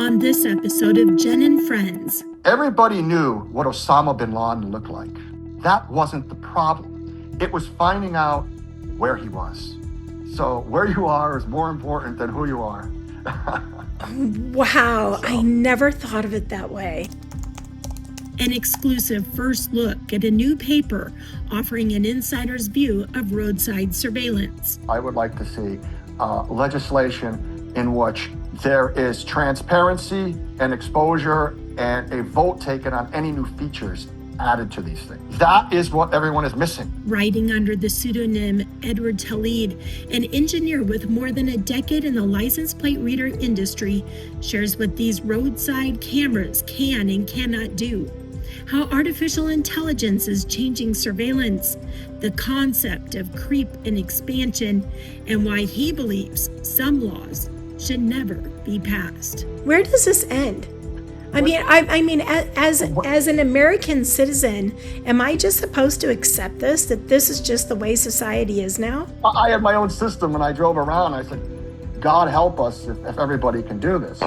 on this episode of Jen and Friends. Everybody knew what Osama bin Laden looked like. That wasn't the problem. It was finding out where he was. So where you are is more important than who you are. Wow, I never thought of it that way. An exclusive first look at a new paper offering an insider's view of roadside surveillance. I would like to see legislation in which there is transparency and exposure and a vote taken on any new features added to these things. That is what everyone is missing. Writing under the pseudonym Edward Telleed, an engineer with more than a decade in the license plate reader industry, shares what these roadside cameras can and cannot do, how artificial intelligence is changing surveillance, the concept of creep and expansion, and why he believes some laws should never be passed. Where does this end? I mean, as an American citizen, am I just supposed to accept this, that this is just the way society is now? I had my own system and I drove around. I said, God help us if everybody can do this.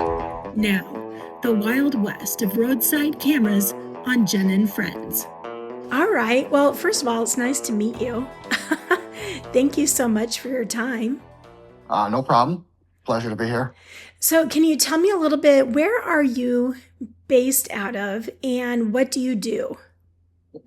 Now, the Wild West of roadside cameras on Jen and Friends. All right. Well, first of all, it's nice to meet you. Thank you so much for your time. No problem. Pleasure to be here. So can you tell me a little bit, where are you based out of and what do you do?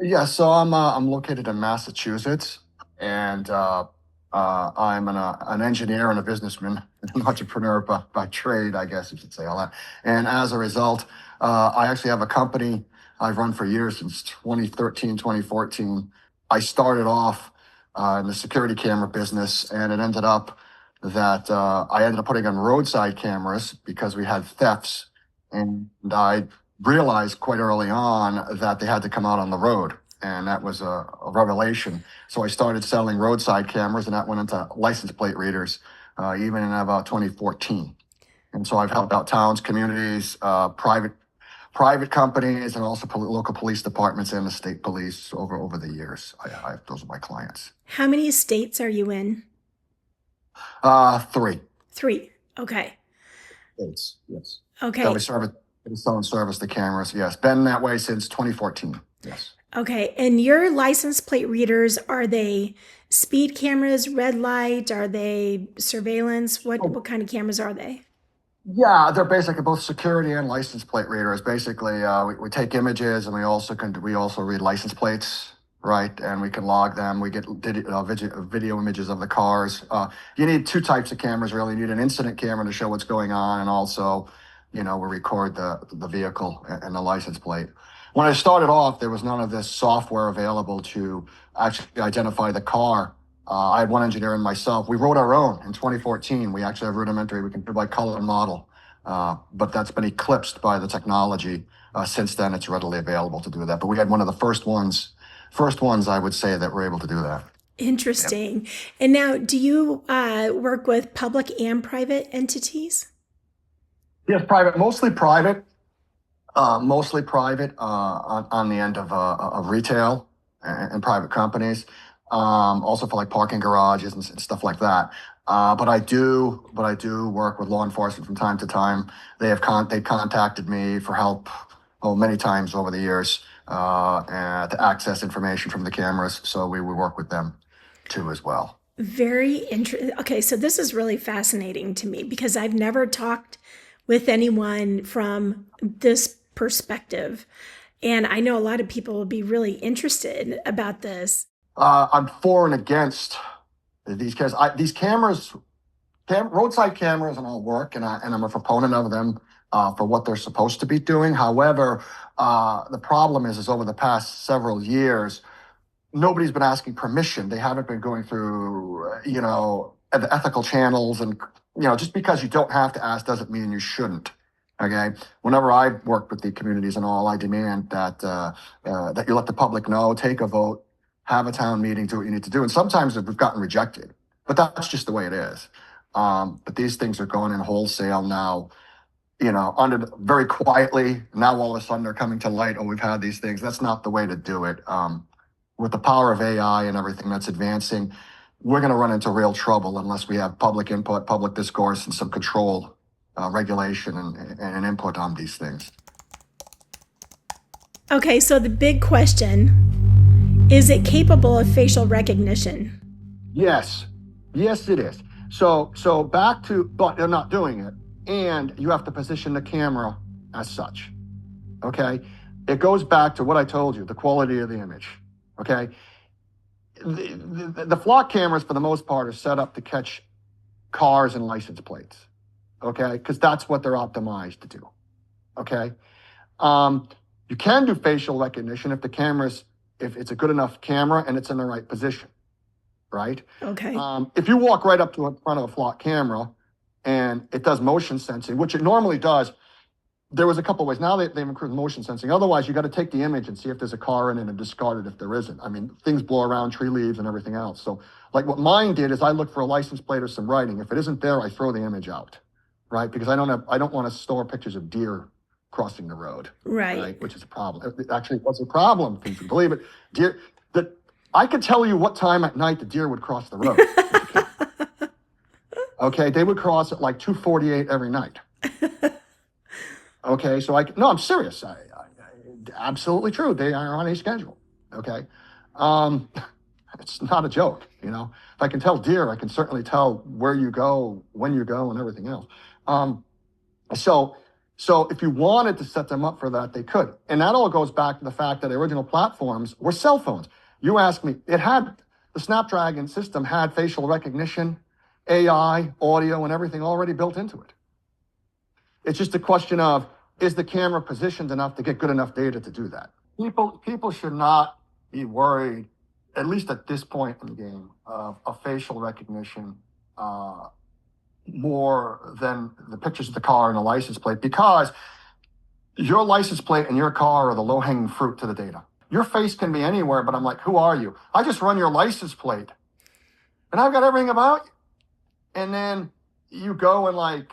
Yeah, so I'm located in Massachusetts, and I'm an engineer and a businessman, an entrepreneur by trade, I guess you should say all that. And as a result, I actually have a company I've run for years, since 2013, 2014. I started off in the security camera business, and it ended up that I ended up putting on roadside cameras because we had thefts, and I realized quite early on that they had to come out on the road, and that was a revelation. So I started selling roadside cameras, and that went into license plate readers even in about 2014. And so I've helped out towns, communities, private companies, and also local police departments and the state police over the years. Those are my clients. How many states are you in? 3. 3. Okay. States, yes. Okay. That we sell and service the cameras. Yes. Been that way since 2014. Yes. Okay. And your license plate readers, are they speed cameras, red light? Are they surveillance? What kind of cameras are they? Yeah, they're basically both security and license plate readers. Basically, we take images, and we also read license plates, right? And we can log them. We get video images of the cars. You need 2 types of cameras, really. You need an incident camera to show what's going on, and also, we record the vehicle and the license plate. When I started off, there was none of this software available to actually identify the car. I had one engineer and myself. We wrote our own in 2014. We actually have rudimentary. We can do by color and model, but that's been eclipsed by the technology. Since then, it's readily available to do that. But we had one of the first ones, I would say, that were able to do that. Interesting. Yep. And now, do you work with public and private entities? Yes, private, mostly private on the end of retail and private companies. Also for like parking garages and stuff like that. But I do work with law enforcement from time to time. They contacted me for help many times over the years and to access information from the cameras. So we would work with them too as well. Very interesting. Okay, so this is really fascinating to me because I've never talked with anyone from this perspective. And I know a lot of people will be really interested about this. I'm for and against these cameras. These cameras, roadside cameras, and all work, and I'm a proponent of them for what they're supposed to be doing. However, the problem is over the past several years, nobody's been asking permission. They haven't been going through, the ethical channels, and just because you don't have to ask doesn't mean you shouldn't. Okay. Whenever I've worked with the communities and all, I demand that you let the public know, take a vote, have a town meeting, do what you need to do. And sometimes we've gotten rejected, but that's just the way it is. But these things are going in wholesale now, very quietly. Now all of a sudden they're coming to light. Oh, we've had these things. That's not the way to do it. With the power of AI and everything that's advancing, we're going to run into real trouble unless we have public input, public discourse, and some control regulation and input on these things. Okay, so the big question, is it capable of facial recognition? Yes, yes, it is. So back to, but they're not doing it, and you have to position the camera as such. Okay, it goes back to what I told you, the quality of the image. Okay, the flock cameras for the most part are set up to catch cars and license plates. Okay, because that's what they're optimized to do. Okay, you can do facial recognition if if it's a good enough camera and it's in the right position, right? Okay. If you walk right up to in front of a flock camera and it does motion sensing, which it normally does, there was a couple ways. Now they've improved motion sensing. Otherwise, you got to take the image and see if there's a car in it and discard it if there isn't. I mean, things blow around, tree leaves and everything else. So like what mine did is I look for a license plate or some writing. If it isn't there, I throw the image out, right? Because I don't want to store pictures of deer crossing the road, Right. which is a problem. It actually was a problem, if you can believe it. Deer, I could tell you what time at night the deer would cross the road. Okay, they would cross at like 2:48 every night. Okay, so no, I'm serious. Absolutely true. They are on a schedule. Okay, it's not a joke. You know, if I can tell deer, I can certainly tell where you go, when you go, and everything else. So if you wanted to set them up for that, they could. And that all goes back to the fact that the original platforms were cell phones. You ask me, the Snapdragon system had facial recognition, AI, audio, and everything already built into it. It's just a question of, is the camera positioned enough to get good enough data to do that? People should not be worried, at least at this point in the game, of facial recognition more than the pictures of the car and the license plate, because your license plate and your car are the low-hanging fruit to the data. Your face can be anywhere, but I'm like, who are you? I just run your license plate and I've got everything about you. And then you go and like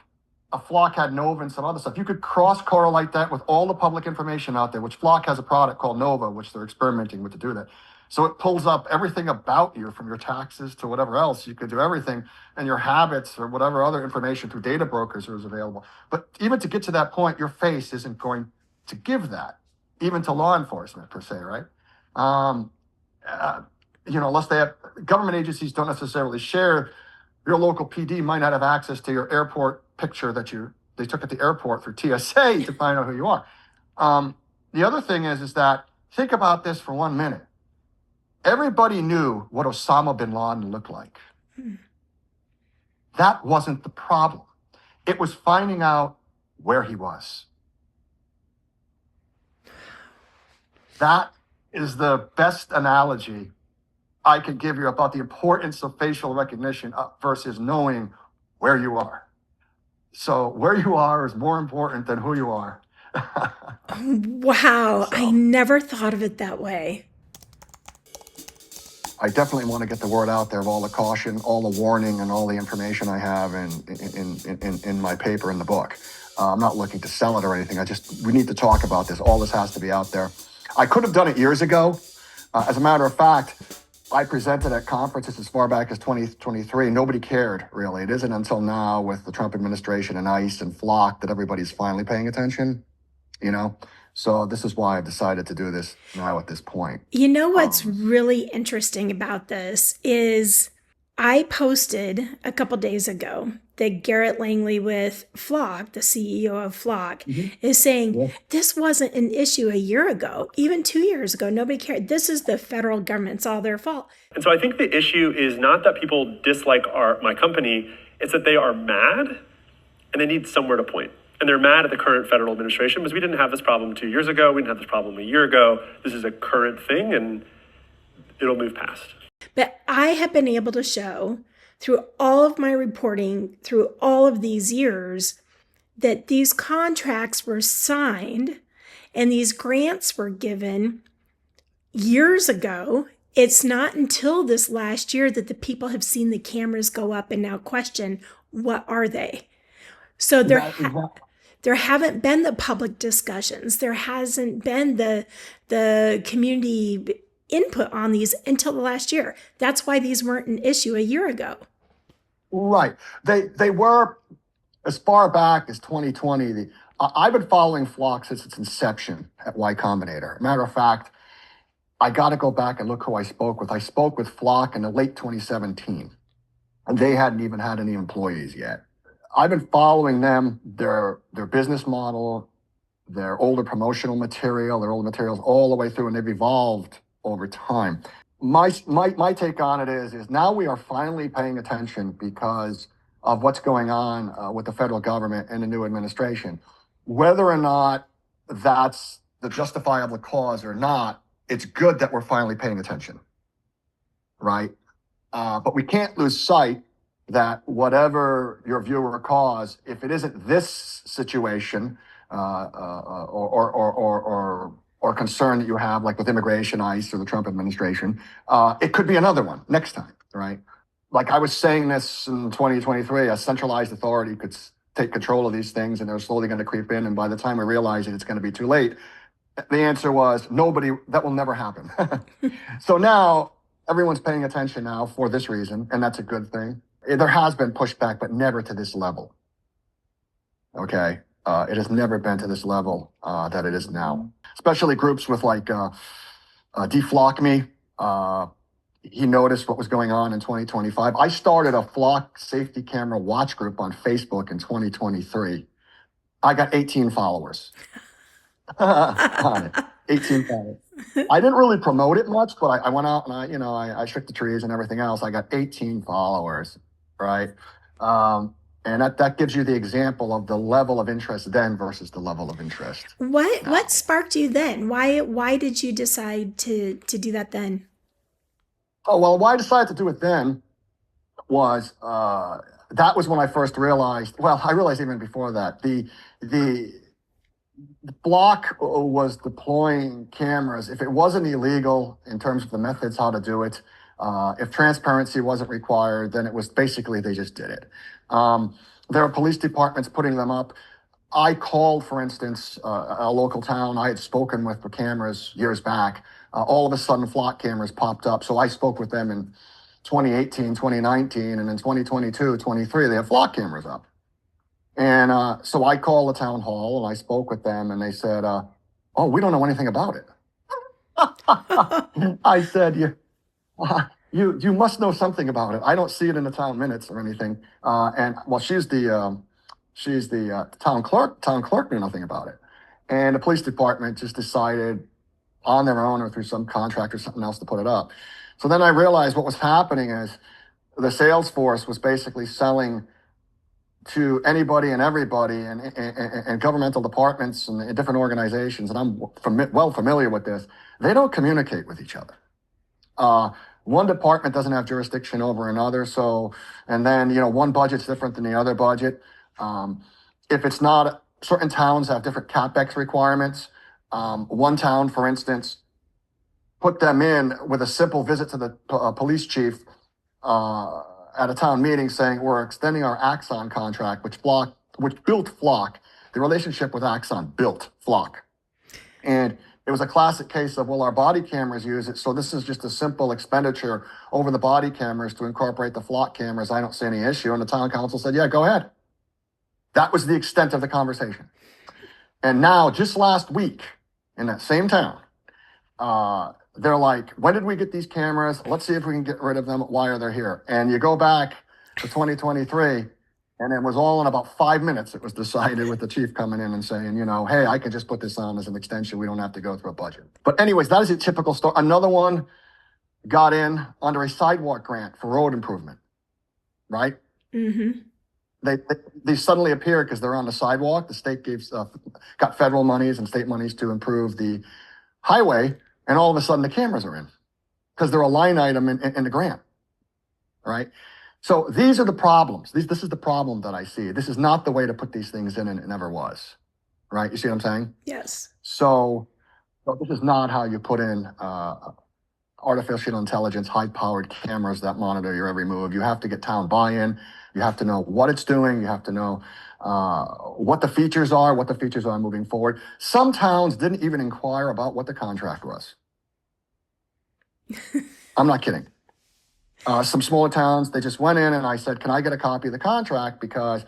a Flock had Nova and some other stuff. You could cross-correlate that with all the public information out there, which Flock has a product called Nova, which they're experimenting with to do that. So it pulls up everything about you, from your taxes to whatever else. You could do everything, and your habits or whatever other information through data brokers is available. But even to get to that point, your face isn't going to give that, even to law enforcement per se, right? Unless they have, government agencies don't necessarily share. Your local PD might not have access to your airport picture that they took at the airport through TSA to find out who you are. The other thing is that, think about this for 1 minute. Everybody knew what Osama bin Laden looked like. That wasn't the problem. It was finding out where he was. That is the best analogy I could give you about the importance of facial recognition versus knowing where you are. So where you are is more important than who you are. Wow, I never thought of it that way. I definitely want to get the word out there of all the caution, all the warning, and all the information I have in my paper in the book. I'm not looking to sell it or anything. We need to talk about this. All this has to be out there. I could have done it years ago. As a matter of fact, I presented at conferences as far back as 2023. Nobody cared, really. It isn't until now with the Trump administration and ICE and Flock that everybody's finally paying attention, So this is why I've decided to do this now at this point. You know what's really interesting about this is I posted a couple days ago that Garrett Langley with Flock, the CEO of Flock, is saying this wasn't an issue a year ago, even 2 years ago. Nobody cared. This is the federal government. It's all their fault. And so I think the issue is not that people dislike my company. It's that they are mad and they need somewhere to point. And they're mad at the current federal administration because we didn't have this problem 2 years ago. We didn't have this problem a year ago. This is a current thing and it'll move past. But I have been able to show through all of my reporting, through all of these years, that these contracts were signed and these grants were given years ago. It's not until this last year that the people have seen the cameras go up and now question, what are they? So there haven't been the public discussions. There hasn't been the community input on these until the last year. That's why these weren't an issue a year ago. Right. They were as far back as 2020, I've been following Flock since its inception at Y Combinator. Matter of fact, I got to go back and look who I spoke with. I spoke with Flock in the late 2017, and they hadn't even had any employees yet. I've been following them, their business model, their older promotional material, their older materials all the way through, and they've evolved over time. My take on it is now we are finally paying attention because of what's going on with the federal government and the new administration. Whether or not that's the justifiable cause or not, it's good that we're finally paying attention, right? But we can't lose sight that whatever your view or cause, if it isn't this situation or concern that you have, like with immigration, ICE, or the Trump administration, it could be another one next time, right? Like I was saying this in 2023, a centralized authority could take control of these things, and they're slowly going to creep in. And by the time we realize it, it's going to be too late. The answer was nobody, that will never happen. So now everyone's paying attention now for this reason, and that's a good thing. There has been pushback, but never to this level. Okay. It has never been to this level that it is now, especially groups with like DeFlockMe. He noticed what was going on in 2025. I started a Flock safety camera watch group on Facebook in 2023. I got 18 followers on it. 18 followers. I didn't really promote it much, but I went out and I shook the trees and everything else. I got 18 followers, right? And that gives you the example of the level of interest then versus the level of interest. What sparked you then? Why did you decide to do that then? Oh, well, why I decided to do it then was that was when I first realized, well, I realized even before that, the block was deploying cameras. If it wasn't illegal in terms of the methods how to do it, if transparency wasn't required, then it was basically they just did it. There are police departments putting them up. I called, for instance, a local town I had spoken with for cameras years back. All of a sudden, Flock cameras popped up. So I spoke with them in 2018, 2019, and in 2022, 23, they have Flock cameras up. And so I called the town hall and I spoke with them, and they said, oh, we don't know anything about it. I said, you must know something about it. I don't see it in the town minutes or anything. And well, she's the town clerk. Town clerk knew nothing about it. And the police department just decided on their own or through some contract or something else to put it up. So then I realized what was happening is the sales force was basically selling to anybody and everybody and governmental departments and different organizations. And I'm well familiar with this. They don't communicate with each other. One department doesn't have jurisdiction over another. So, and then, one budget's different than the other budget. If it's not, certain towns have different CapEx requirements. One town, for instance, put them in with a simple visit to the police chief at a town meeting saying, we're extending our Axon contract, which built Flock. The relationship with Axon built Flock. And it was a classic case of, well, our body cameras use it, so this is just a simple expenditure over the body cameras to incorporate the Flock cameras. I don't see any issue. And the town council said, yeah, go ahead. That was the extent of the conversation. And now, just last week, in that same town, they're like, when did we get these cameras? Let's see if we can get rid of them. Why are they here? And you go back to 2023, and it was all in about 5 minutes. It was decided with the chief coming in and saying, hey, I can just put this on as an extension. We don't have to go through a budget. But anyways, that is a typical story. Another one got in under a sidewalk grant for road improvement, right? Mm-hmm. They suddenly appear because they're on the sidewalk. The state got federal monies and state monies to improve the highway, and all of a sudden the cameras are in because they're a line item in the grant, right? So these are the problems. This is the problem that I see. This is not the way to put these things in, and it never was, right? You see what I'm saying? Yes. So this is not how you put in artificial intelligence, high-powered cameras that monitor your every move. You have to get town buy-in. You have to know what it's doing. You have to know what the features are moving forward. Some towns didn't even inquire about what the contract was. I'm not kidding. Some smaller towns, they just went in and I said, can I get a copy of the contract? Because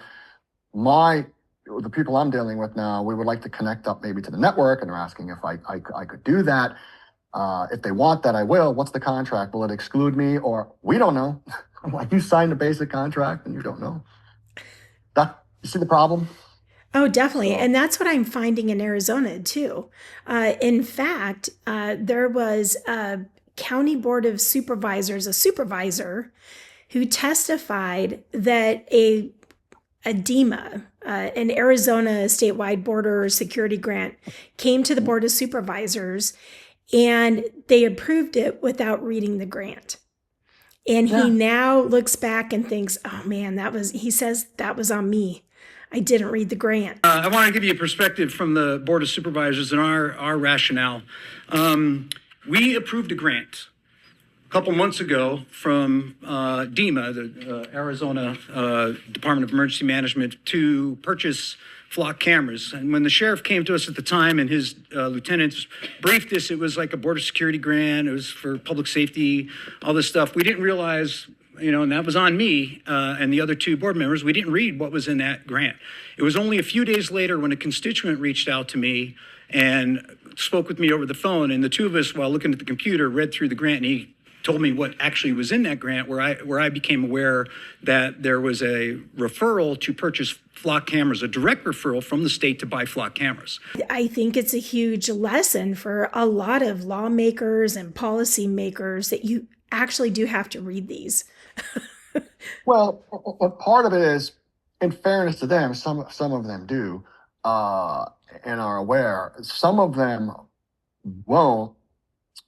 the people I'm dealing with now, we would like to connect up maybe to the network, and they're asking if I could do that. If they want that, I will. What's the contract? Will it exclude me? Or we don't know. I'm like, you signed a basic contract and you don't know. You see the problem? Oh, definitely. So- And that's what I'm finding in Arizona too. In fact, there was a county board of supervisors, a supervisor, who testified that a DEMA, an Arizona statewide border security grant, came to the board of supervisors and they approved it without reading the grant. And he now looks back and thinks, oh man, he says that was on me. I didn't read the grant. I want to give you a perspective from the Board of Supervisors and our rationale. We approved a grant a couple months ago from DEMA, the Arizona Department of Emergency Management, to purchase flock cameras. And when the sheriff came to us at the time and his lieutenants briefed us, it was like a border security grant. It was for public safety, all this stuff. We didn't realize, and that was on me and the other two board members. We didn't read what was in that grant. It was only a few days later when a constituent reached out to me and spoke with me over the phone. And the two of us, while looking at the computer, read through the grant, and he told me what actually was in that grant, where I became aware that there was a referral to purchase flock cameras, a direct referral from the state to buy flock cameras. I think it's a huge lesson for a lot of lawmakers and policymakers that you actually do have to read these. Well, part of it is, in fairness to them, some of them do and are aware. Some of them won't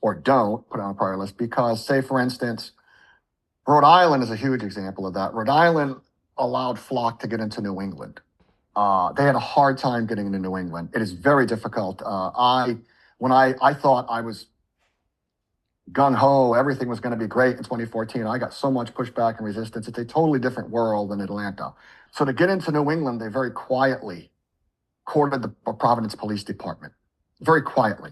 or don't put it on a priority list because, say, for instance, Rhode Island is a huge example of that. Rhode Island allowed flock to get into New England. They had a hard time getting into New England. It is very difficult. When I thought I was gung-ho, everything was going to be great in 2014, I got so much pushback and resistance. It's a totally different world than Atlanta. So to get into New England, they very quietly courted the Providence Police Department, very quietly.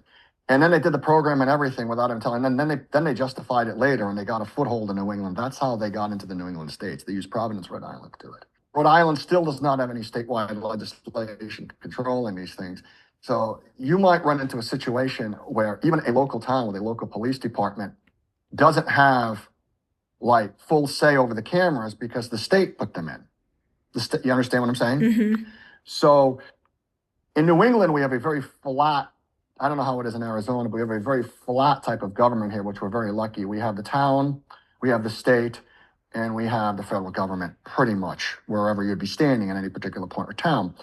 And then they did the program and everything without him telling. And then they justified it later, and they got a foothold in New England. That's how they got into the New England states. They used Providence, Rhode Island to do it. Rhode Island still does not have any statewide legislation controlling these things. So you might run into a situation where even a local town with a local police department doesn't have like full say over the cameras because the state put them in. You understand what I'm saying? Mm-hmm. So in New England, we have a very flat, I don't know how it is in Arizona, but we have a very flat type of government here, which we're very lucky. We have the town, we have the state, and we have the federal government pretty much wherever you'd be standing in any particular point or town.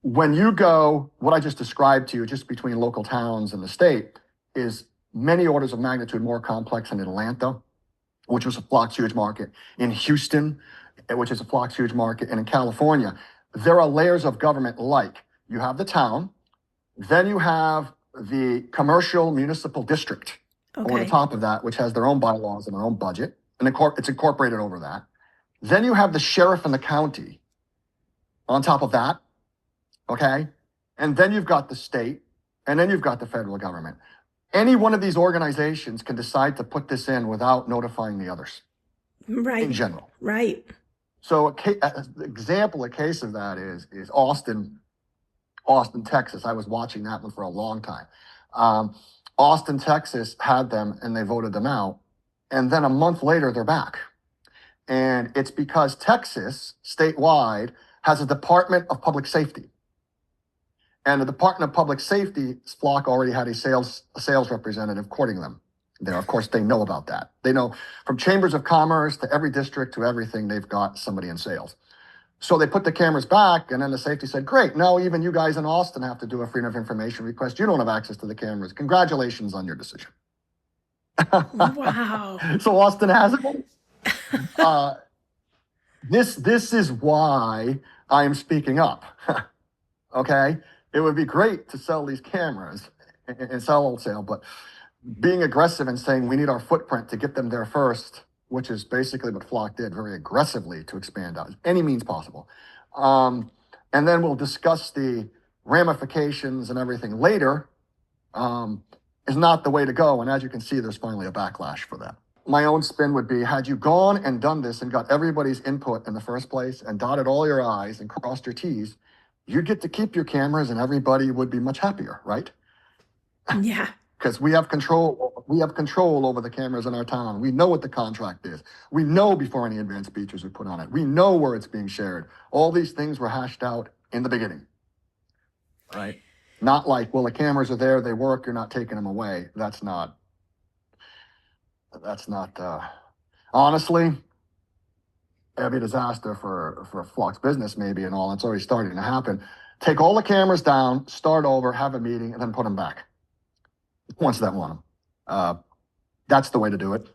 When you go, what I just described to you, just between local towns and the state, is many orders of magnitude more complex in Atlanta, which was a flock's huge market, in Houston, which is a flock's huge market, and in California. There are layers of government like you have the town, then you have the commercial municipal district over the top of that, which has their own bylaws and their own budget, and it's incorporated over that. Then you have the sheriff and the county on top of that, okay? And then you've got the state, and then you've got the federal government. Any one of these organizations can decide to put this in without notifying the others. Right. In general. Right. So a case of that is Austin, Texas. I was watching that one for a long time. Austin, Texas had them and they voted them out. And then a month later, they're back. And it's because Texas, statewide, has a Department of Public Safety. And the Department of Public Safety's flock already had a sales representative courting them there. Of course, they know about that. They know from chambers of commerce to every district to everything, they've got somebody in sales. So they put the cameras back, and then the safety said, great, now even you guys in Austin have to do a freedom of information request. You don't have access to the cameras. Congratulations on your decision. Wow. So Austin has it. This is why I am speaking up. Okay? It would be great to sell these cameras and sell wholesale, but being aggressive and saying we need our footprint to get them there first, which is basically what Flock did very aggressively to expand out any means possible. And then we'll discuss the ramifications and everything later, is not the way to go. And as you can see, there's finally a backlash for that. my own spin would be, had you gone and done this and got everybody's input in the first place and dotted all your I's and crossed your T's, you'd get to keep your cameras and everybody would be much happier, right? Yeah. Because we have control over the cameras in our town. We know what the contract is. We know before any advanced features are put on it. We know where it's being shared. All these things were hashed out in the beginning, right? Not like, well, the cameras are there, they work, you're not taking them away. That's not, honestly, it'd be a disaster for Flock's business maybe and all. It's already starting to happen. Take all the cameras down, start over, have a meeting, and then put them back once they want them. That's the way to do it.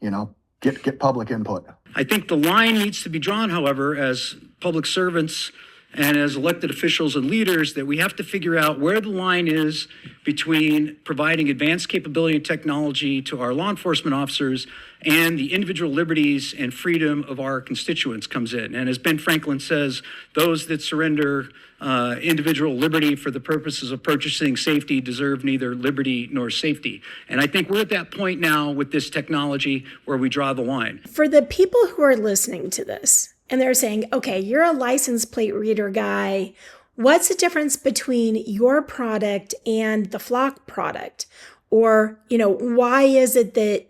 You know, get public input. I think the line needs to be drawn, however, as public servants and as elected officials and leaders, that we have to figure out where the line is between providing advanced capability and technology to our law enforcement officers and the individual liberties and freedom of our constituents comes in. And as Ben Franklin says, those that surrender individual liberty for the purposes of purchasing safety deserve neither liberty nor safety. And I think we're at that point now with this technology where we draw the line. For the people who are listening to this and they're saying, okay, you're a license plate reader guy. What's the difference between your product and the Flock product? Or, why is it that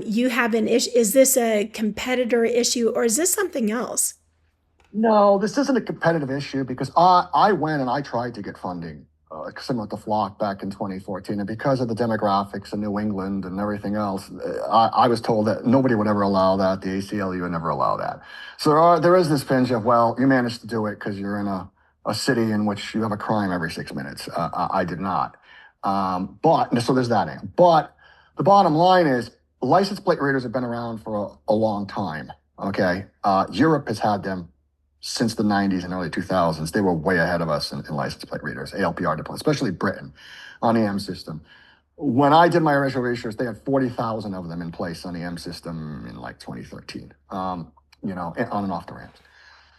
you have an issue? Is this a competitor issue or is this something else? No, this isn't a competitive issue because I went and I tried to get funding similar to Flock back in 2014. And because of the demographics in New England and everything else, I was told that nobody would ever allow that. The ACLU would never allow that. So there is this pinch of, well, you managed to do it because you're in a city in which you have a crime every 6 minutes. I did not. So there's that end. But the bottom line is license plate readers have been around for a long time. Okay. Europe has had them since the 90s and early 2000s. They were way ahead of us in license plate readers, ALPR deployments, especially Britain on the M system. When I did my initial research, they had 40,000 of them in place on the M system in like 2013, on and off the ramps.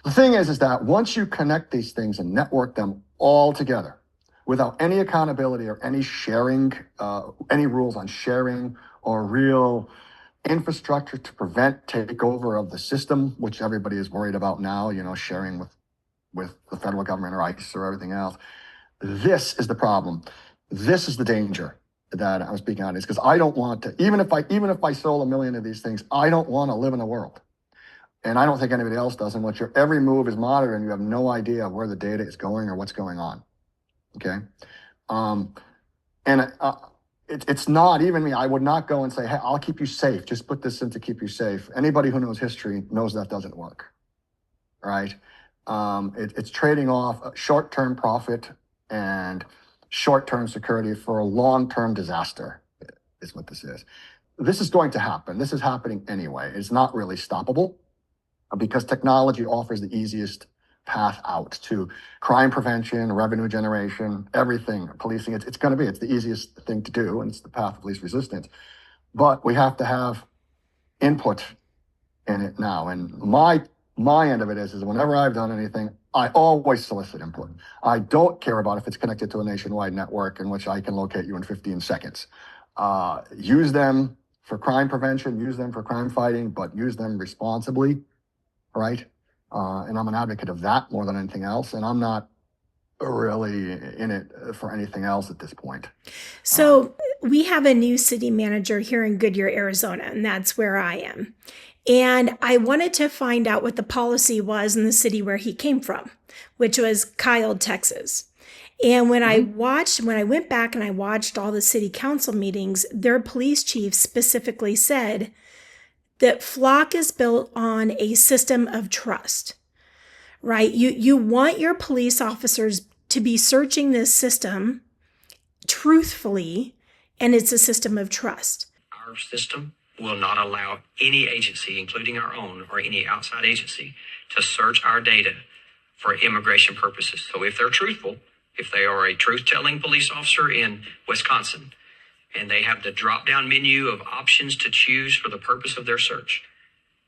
The thing is that once you connect these things and network them all together without any accountability or any sharing, any rules on sharing or real infrastructure to prevent takeover of the system, which everybody is worried about now, sharing with the federal government or ICE or everything else. This is the problem. This is the danger that I'm speaking on, is because I don't want to, even if I sold 1 million of these things, I don't want to live in a world. And I don't think anybody else does, in which your every move is monitored and you have no idea where the data is going or what's going on. Okay. It's not even me. I would not go and say, hey, I'll keep you safe. Just put this in to keep you safe. Anybody who knows history knows that doesn't work, right? It's trading off short-term profit and short-term security for a long-term disaster is what this is. This is going to happen. This is happening anyway. It's not really stoppable because technology offers the easiest path out to crime prevention, revenue generation, everything, policing. It's the easiest thing to do, and it's the path of least resistance. But we have to have input in it now. And my end of it is whenever I've done anything, I always solicit input. I don't care about if it's connected to a nationwide network in which I can locate you in 15 seconds. Use them for crime prevention, use them for crime fighting, but use them responsibly, right? And I'm an advocate of that more than anything else. And I'm not really in it for anything else at this point. So we have a new city manager here in Goodyear, Arizona, and that's where I am. And I wanted to find out what the policy was in the city where he came from, which was Kyle, Texas. And when I went back and I watched all the city council meetings, their police chief specifically said that Flock is built on a system of trust, right? You want your police officers to be searching this system truthfully, and it's a system of trust. Our system will not allow any agency, including our own or any outside agency, to search our data for immigration purposes. So if they're truthful, if they are a truth-telling police officer in Wisconsin, and they have the drop-down menu of options to choose for the purpose of their search,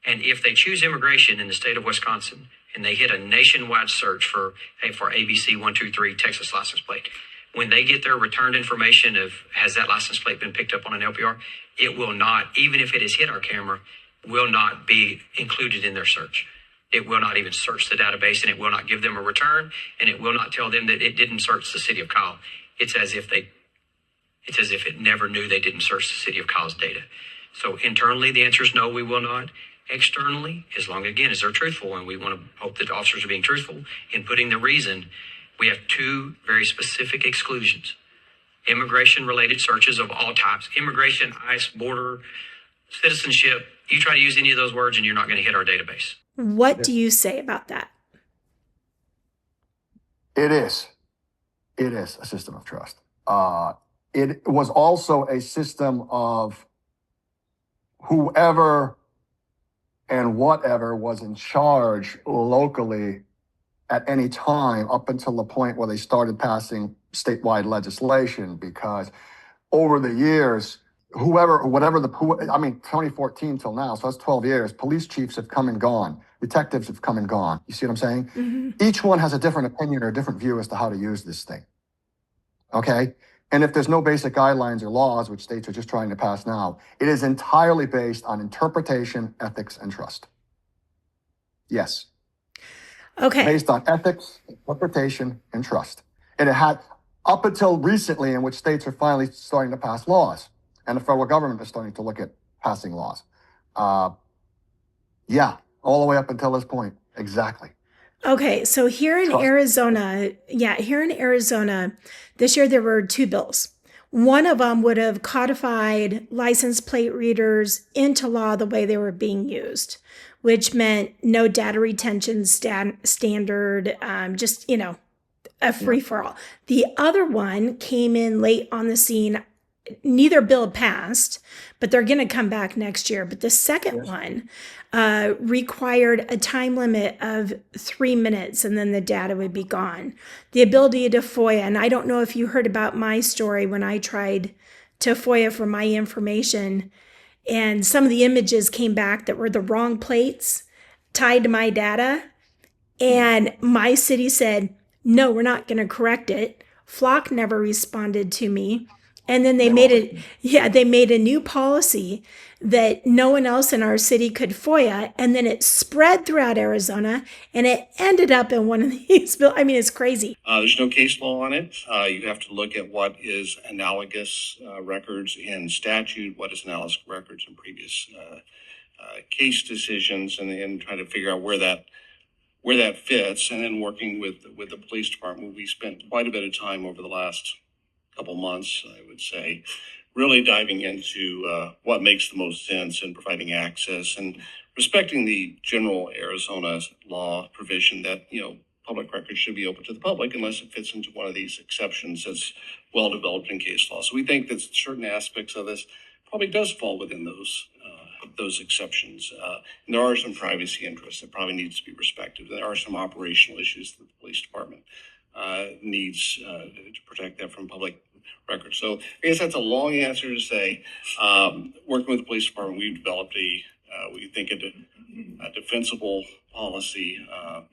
and if they choose immigration in the state of Wisconsin, and they hit a nationwide search for ABC 123 Texas license plate, When they get their returned information of has that license plate been picked up on an LPR, it will not, even if it has hit our camera, will not be included in their search. It will not even search the database, and it will not give them a return, and it will not tell them that it didn't search the city of Kyle. It's as if it never knew they didn't search the city of Kyle's data. So internally, the answer is no, we will not. Externally, as long, again, as they're truthful, and we want to hope that officers are being truthful in putting the reason, we have two very specific exclusions. Immigration-related searches of all types, immigration, ICE, border, citizenship. You try to use any of those words and you're not going to hit our database. What do you say about that? It is a system of trust. It was also a system of whoever and whatever was in charge locally at any time up until the point where they started passing statewide legislation, because over the years, 2014 till now, so that's 12 years, police chiefs have come and gone, detectives have come and gone. You see what I'm saying? Mm-hmm. Each one has a different opinion or a different view as to how to use this thing. Okay? And if there's no basic guidelines or laws, which states are just trying to pass now, it is entirely based on interpretation, ethics, and trust. Yes. Okay. Based on ethics, interpretation, and trust. And it had, up until recently, in which states are finally starting to pass laws, and the federal government is starting to look at passing laws. Yeah, all the way up until this point. Exactly. Okay, so here in Arizona, this year there were two bills. One of them would have codified license plate readers into law the way they were being used, which meant no data retention standard, just, a free-for-all. The other one came in late on the scene. Neither bill passed, but they're going to come back next year. But the second one required a time limit of 3 minutes, and then the data would be gone. The ability to FOIA, and I don't know if you heard about my story when I tried to FOIA for my information, and some of the images came back that were the wrong plates tied to my data, and my city said, no, we're not going to correct it. Flock never responded to me. And then they made a new policy that no one else in our city could FOIA, and then it spread throughout Arizona, and it ended up in one of these bills. I mean, it's crazy. There's no case law on it. You have to look at what is analogous records in statute, what is analogous records in previous case decisions, and try to figure out where that fits. And then working with the police department, we spent quite a bit of time over the last couple months, I would say, really diving into what makes the most sense in providing access and respecting the general Arizona law provision that, public records should be open to the public unless it fits into one of these exceptions that's well developed in case law. So we think that certain aspects of this probably does fall within those exceptions. And there are some privacy interests that probably needs to be respected. There are some operational issues that the police department needs to protect that from public records. So I guess that's a long answer to say, working with the police department, we've developed a defensible policy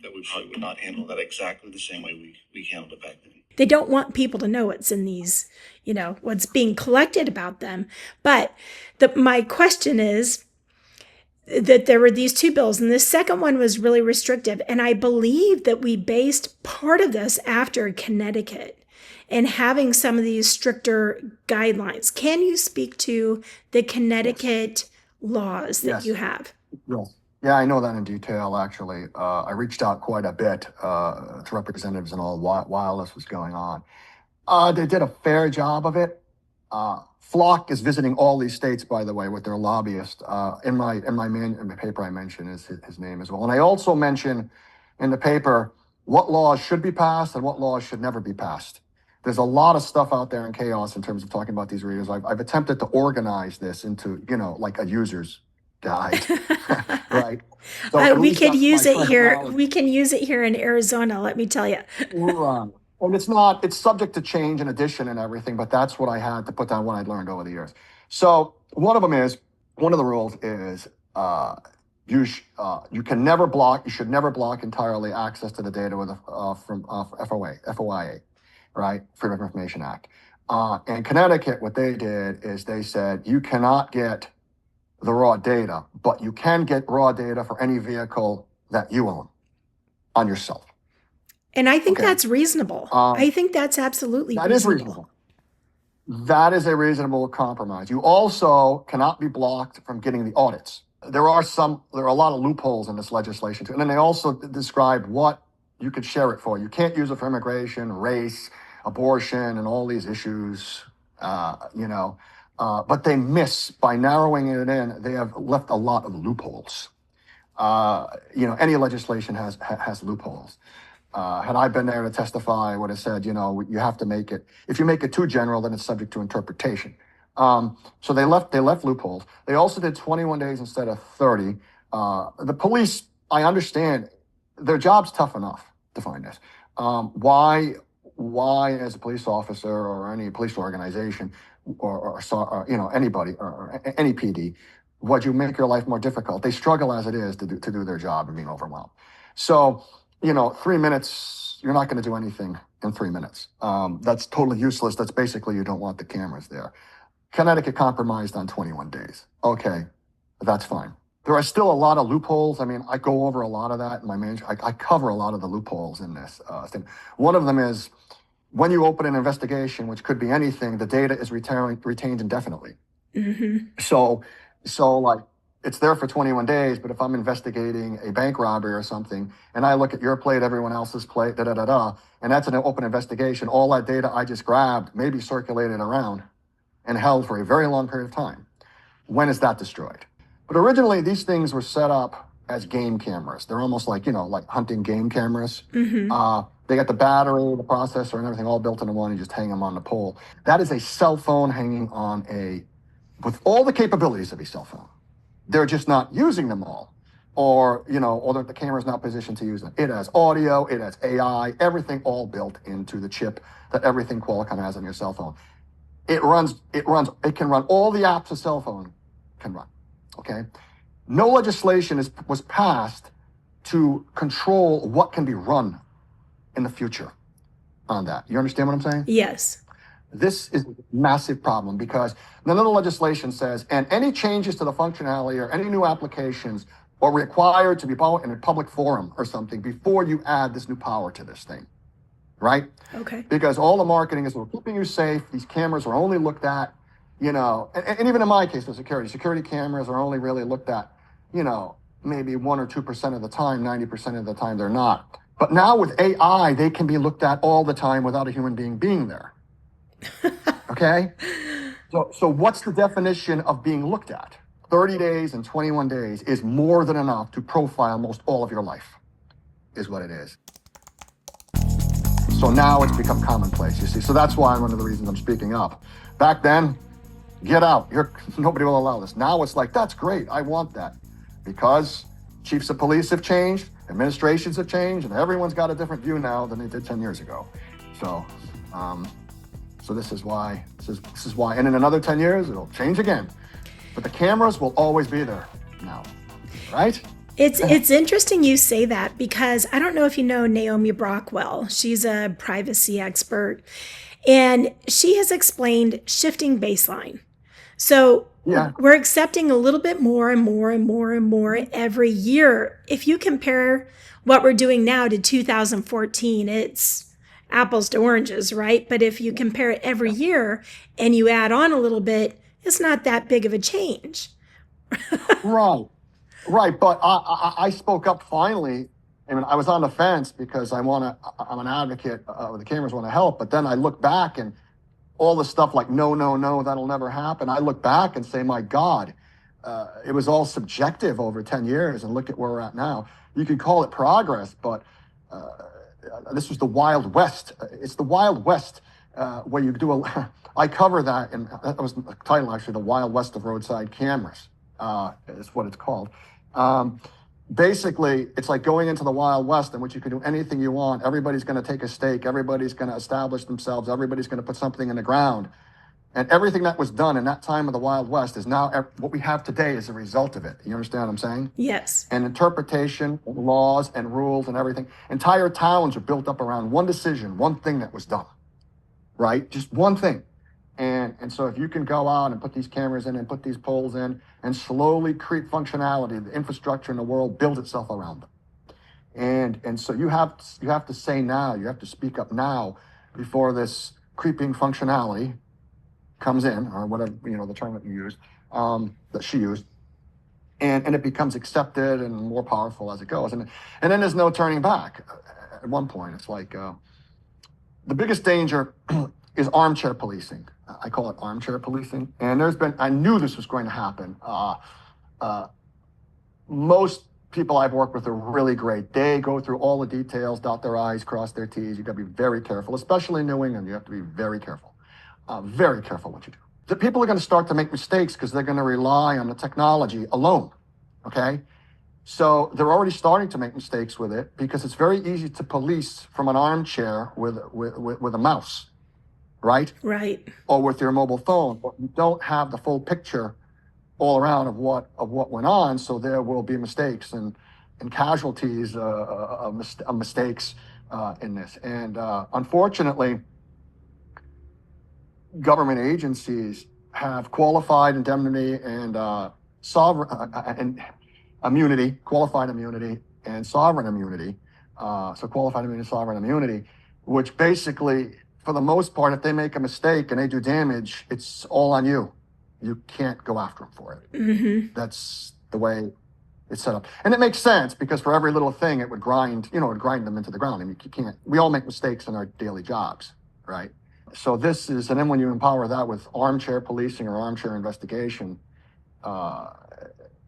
that we probably would not handle that exactly the same way we handled it back then. They don't want people to know what's in these, what's being collected about them. But my question is that there were these two bills, and the second one was really restrictive. And I believe that we based part of this after Connecticut and having some of these stricter guidelines. Can you speak to the Connecticut laws that you have? Yes. Yeah, I know that in detail, actually. I reached out quite a bit to representatives and all while this was going on. They did a fair job of it. Flock is visiting all these states, by the way, with their lobbyist. In my paper, I mention his name as well. And I also mention in the paper what laws should be passed and what laws should never be passed. There's a lot of stuff out there in chaos in terms of talking about these readers. I've attempted to organize this into, like a user's guide, right? So we could use it here. We can use it here in Arizona, let me tell you. And it's subject to change and addition and everything, but that's what I had to put down what I'd learned over the years. So one of the rules is you should never block entirely access to the data from FOIA. right? Freedom of Information Act. In Connecticut, what they did is they said, you cannot get the raw data, but you can get raw data for any vehicle that you own on yourself. And I think Okay. that's reasonable. I think that's absolutely That is reasonable. That is a reasonable compromise. You also cannot be blocked from getting the audits. There are a lot of loopholes in this legislation too. And then they also describe what you could share it for. You can't use it for immigration, race, abortion, and all these issues, but they miss, by narrowing it in, they have left a lot of loopholes. Any legislation has loopholes. Had I been there to testify, I would have said, you have to make it, if you make it too general, then it's subject to interpretation. So they left loopholes. They also did 21 days instead of 30. The police, I understand, their job's tough enough to find this. Why, as a police officer or any police organization or anybody or any PD, would you make your life more difficult? They struggle as it is to do their job and being overwhelmed. So, 3 minutes, you're not going to do anything in 3 minutes. That's totally useless. That's basically, you don't want the cameras there. Connecticut compromised on 21 days. Okay, that's fine. There are still a lot of loopholes. I mean, I go over a lot of that in my I cover a lot of the loopholes in this thing. One of them is, when you open an investigation, which could be anything, the data is retained indefinitely. Mm-hmm. So it's there for 21 days, but if I'm investigating a bank robbery or something, and I look at your plate, everyone else's plate, and that's an open investigation, all that data I just grabbed may be circulated around and held for a very long period of time. When is that destroyed? But originally, these things were set up as game cameras. They're almost like hunting game cameras. Mm-hmm. They got the battery, the processor, and everything all built into one. You just hang them on the pole. That is a cell phone hanging on with all the capabilities of a cell phone. They're just not using them all, or the camera's not positioned to use them. It has audio, it has AI, everything all built into the chip that everything Qualcomm has on your cell phone. It can run all the apps a cell phone can run, okay? No legislation was passed to control what can be run in the future on that. You understand what I'm saying? Yes. This is a massive problem because none of the legislation says, and any changes to the functionality or any new applications are required to be brought in a public forum or something before you add this new power to this thing, right? Okay. Because all the marketing is, we're keeping you safe. These cameras are only looked at, and even in my case with security cameras are only really looked at, maybe 1 or 2% of the time, 90% of the time they're not. But now with AI, they can be looked at all the time without a human being there. Okay? So what's the definition of being looked at? 30 days and 21 days is more than enough to profile most all of your life, is what it is. So now it's become commonplace, you see. So that's why one of the reasons I'm speaking up. Back then, get out. Nobody will allow this. Now it's like, that's great. I want that. Because chiefs of police have changed, administrations have changed, and everyone's got a different view now than they did 10 years ago. So this is why, and in another 10 years, it'll change again. But the cameras will always be there now, right? It's interesting you say that because I don't know if you know Naomi Brockwell. She's a privacy expert, and she has explained shifting baseline. So yeah, we're accepting a little bit more and more and more and more every year. If you compare what we're doing now to 2014, it's apples to oranges, right? But if you compare it every year and you add on a little bit, it's not that big of a change. Right. But I spoke up finally. I mean, I was on the fence because I'm an advocate. The cameras want to help. But then I look back and all the stuff like, no, that'll never happen. I look back and say, my God, it was all subjective over 10 years. And look at where we're at now. You could call it progress, but this was the Wild West. It's the Wild West where you do I cover that, and that was the title actually, The Wild West of Roadside Cameras. Is what it's called. Basically, it's like going into the Wild West in which you can do anything you want. Everybody's going to take a stake. Everybody's going to establish themselves. Everybody's going to put something in the ground. And everything that was done in that time of the Wild West is now what we have today is a result of it. You understand what I'm saying? Yes. And interpretation, laws and rules and everything. Entire towns are built up around one decision, one thing that was done. right? Just one thing. And so if you can go out and put these cameras in and put these poles in and slowly create functionality, the infrastructure in the world builds itself around them. And so you have to say now, you have to speak up now before this creeping functionality comes in, or whatever, the term that you used, that she used, and it becomes accepted and more powerful as it goes. And then there's no turning back. At one point, it's like the biggest danger is armchair policing. I call it armchair policing. And I knew this was going to happen. Most people I've worked with are really great. They go through all the details, dot their I's, cross their T's. You got to be very careful, especially in New England. You have to be very careful what you do. The people are going to start to make mistakes because they're going to rely on the technology alone. Okay. So they're already starting to make mistakes with it because it's very easy to police from an armchair with a mouse, right? Right. Or with your mobile phone, but you don't have the full picture all around of what went on. So there will be mistakes and casualties of mistakes in this. And unfortunately, government agencies have qualified indemnity and sovereign immunity, qualified immunity and sovereign immunity. So qualified immunity and sovereign immunity, which basically, for the most part, if they make a mistake and they do damage, it's all on you. You can't go after them for it. Mm-hmm. That's the way it's set up. And it makes sense because for every little thing, it would grind them into the ground. I mean, you can't, we all make mistakes in our daily jobs, right? So and then when you empower that with armchair policing or armchair investigation,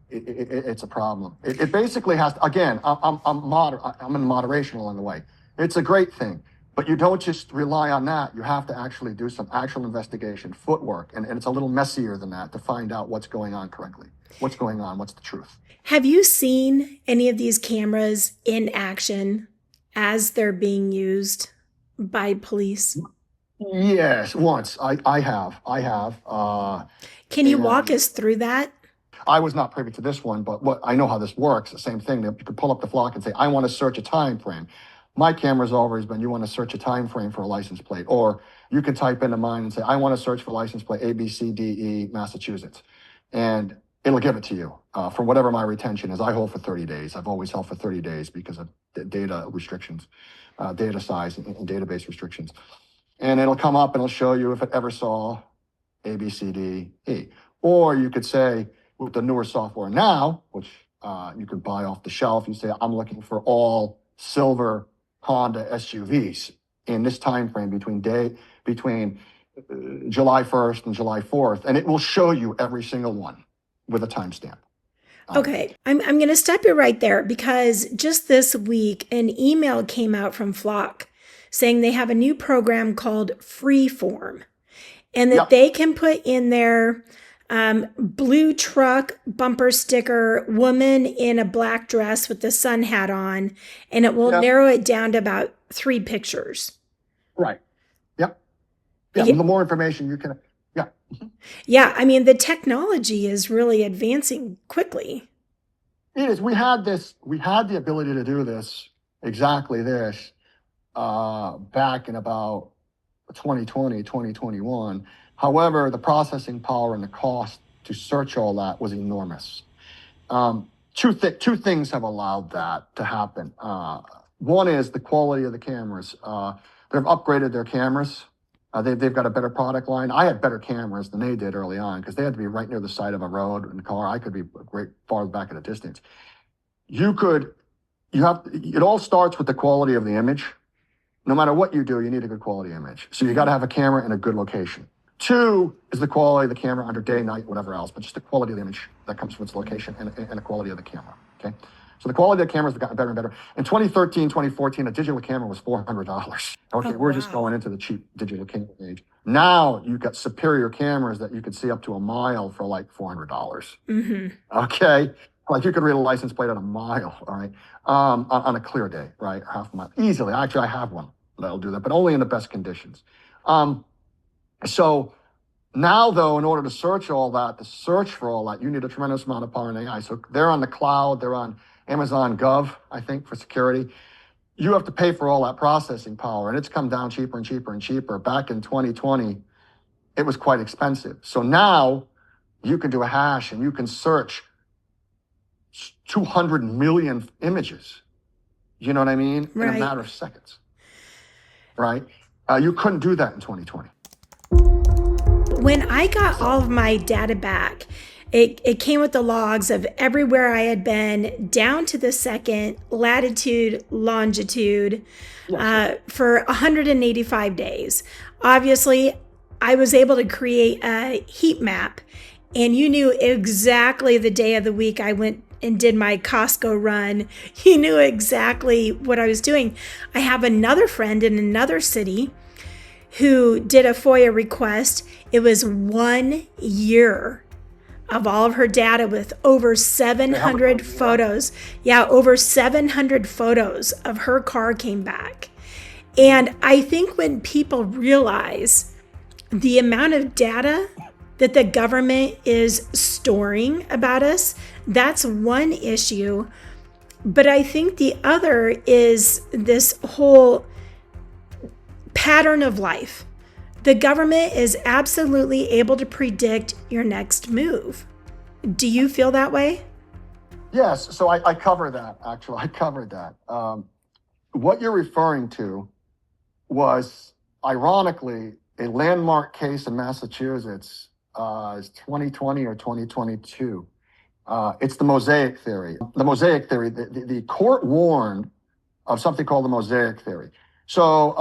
it's a problem. It basically has to, again, I'm in moderation along the way. It's a great thing, but you don't just rely on that. You have to actually do some actual investigation, footwork, and it's a little messier than that to find out what's going on correctly. What's going on? What's the truth? Have you seen any of these cameras in action as they're being used by police? Yes, once. I have. Can you walk us through that? I was not privy to this one, but I know how this works. The same thing. You could pull up the flock and say, I want to search a time frame. My camera's always been, you want to search a time frame for a license plate. Or you can type into mine and say, I want to search for license plate ABCDE, Massachusetts. And it'll give it to you for whatever my retention is. I hold for 30 days. I've always held for 30 days because of data restrictions, data size and database restrictions. And it'll come up and it'll show you if it ever saw ABCDE. Or you could say, with the newer software now, which you could buy off the shelf, you say, I'm looking for all silver Honda SUVs in this time frame between July 1st and July 4th, and it will show you every single one with a timestamp. Okay, I'm going to stop you right there because just this week, an email came out from Flock saying they have a new program called Freeform, and that they can put in their blue truck bumper sticker, woman in a black dress with the sun hat on, and it will narrow it down to about 3 pictures. Right. Yep. Yeah. The more information you can. Yeah. Yeah. I mean, the technology is really advancing quickly. It is. We had the ability to do this, exactly this, back in about 2020, 2021. However, the processing power and the cost to search all that was enormous. Two things have allowed that to happen. One is the quality of the cameras. They've upgraded their cameras. They've got a better product line. I had better cameras than they did early on because they had to be right near the side of a road in the car. I could be great far back at a distance. It all starts with the quality of the image. No matter what you do, you need a good quality image. So you got to have a camera in a good location. 2 is the quality of the camera under day, night, whatever else, but just the quality of the image that comes from its location and the quality of the camera, okay? So the quality of the cameras have gotten better and better. In 2013, 2014, a digital camera was $400. Okay, we're just going into the cheap digital camera age. Now you've got superior cameras that you could see up to a mile for like $400. Mm-hmm. Okay? Like you could read a license plate at a mile, all right? On a clear day, right? Half a mile, easily. Actually, I have one that'll do that, but only in the best conditions. So now, though, in order to search for all that, you need a tremendous amount of power and AI. So they're on the cloud, they're on Amazon Gov, I think, for security. you have to pay for all that processing power, and it's come down cheaper and cheaper and cheaper. Back in 2020, it was quite expensive. So now you can do a hash and you can search 200 million images. You know what I mean? In a Right. matter of seconds, right? You couldn't do that in 2020. When I got all of my data back, it came with the logs of everywhere I had been, down to the second, latitude, longitude, for 185 days. Obviously, I was able to create a heat map, and you knew exactly the day of the week I went and did my Costco run. You knew exactly what I was doing. I have another friend in another city who did a FOIA request. It was 1 year of all of her data with over 700 photos. Yeah, over 700 photos of her car came back. And I think when people realize the amount of data that the government is storing about us, that's one issue. But I think the other is this whole pattern of life. The government is absolutely able to predict your next move. Do you feel that way? Yes, so I cover that, actually. I covered that. What you're referring to was, ironically, a landmark case in Massachusetts, is 2020 or 2022. It's the Mosaic theory. The Mosaic theory, the court warned of something called the Mosaic theory. So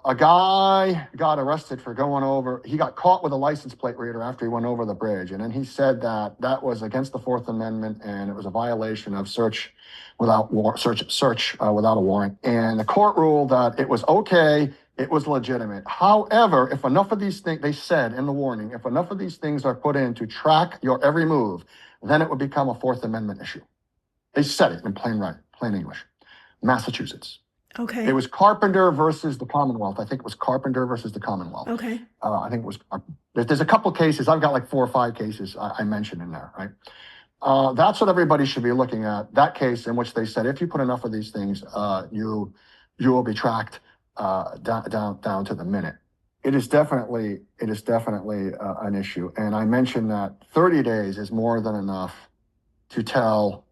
a guy got arrested for going over, he got caught with a license plate reader after he went over the bridge. And then he said that that was against the Fourth Amendment and it was a violation of search without without a warrant. And the court ruled that it was okay, it was legitimate. However, if enough of these things, they said in the warning, if enough of these things are put in to track your every move, then it would become a Fourth Amendment issue. They said it in plain English. Massachusetts. Okay. It was Carpenter versus the Commonwealth. I think it was Carpenter versus the Commonwealth. Okay. I think it was, there's a couple cases. I've got like 4 or 5 cases I mentioned in there, right? That's what everybody should be looking at. That case in which they said, if you put enough of these things, you will be tracked down to the minute. It is definitely an issue. And I mentioned that 30 days is more than enough to tell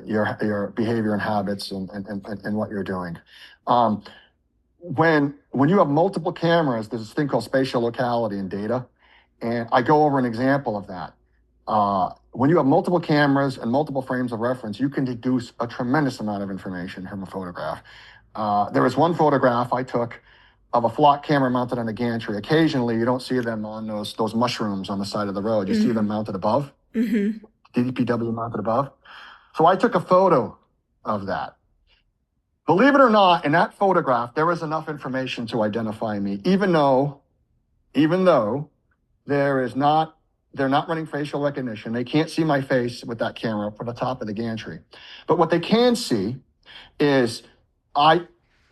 your behavior and habits and what you're doing. When you have multiple cameras, there's this thing called spatial locality in data, and I go over an example of that. When you have multiple cameras and multiple frames of reference, you can deduce a tremendous amount of information from a photograph. There was one photograph I took of a flock camera mounted on a gantry. Occasionally, you don't see them on those mushrooms on the side of the road. You see them mounted above, DPW mounted above. So I took a photo of that. Believe it or not, in that photograph, there was enough information to identify me, even though they're not running facial recognition. They can't see my face with that camera from the top of the gantry. But what they can see is I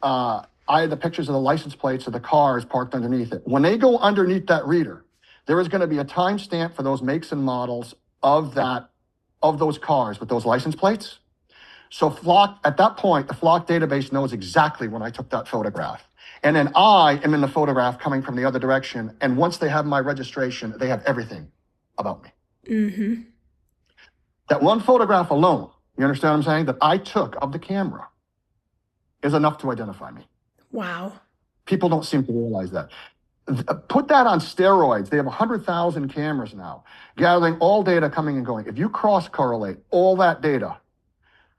had the pictures of the license plates of the cars parked underneath it. When they go underneath that reader, there is going to be a timestamp for those makes and models of those cars with those license plates. So at that point, the Flock database knows exactly when I took that photograph. And then I am in the photograph coming from the other direction. And once they have my registration, they have everything about me. That one photograph alone, you understand what I'm saying, that I took of the camera is enough to identify me. Wow. People don't seem to realize that. Put that on steroids. They have 100,000 cameras now, gathering all data coming and going. If you cross-correlate all that data,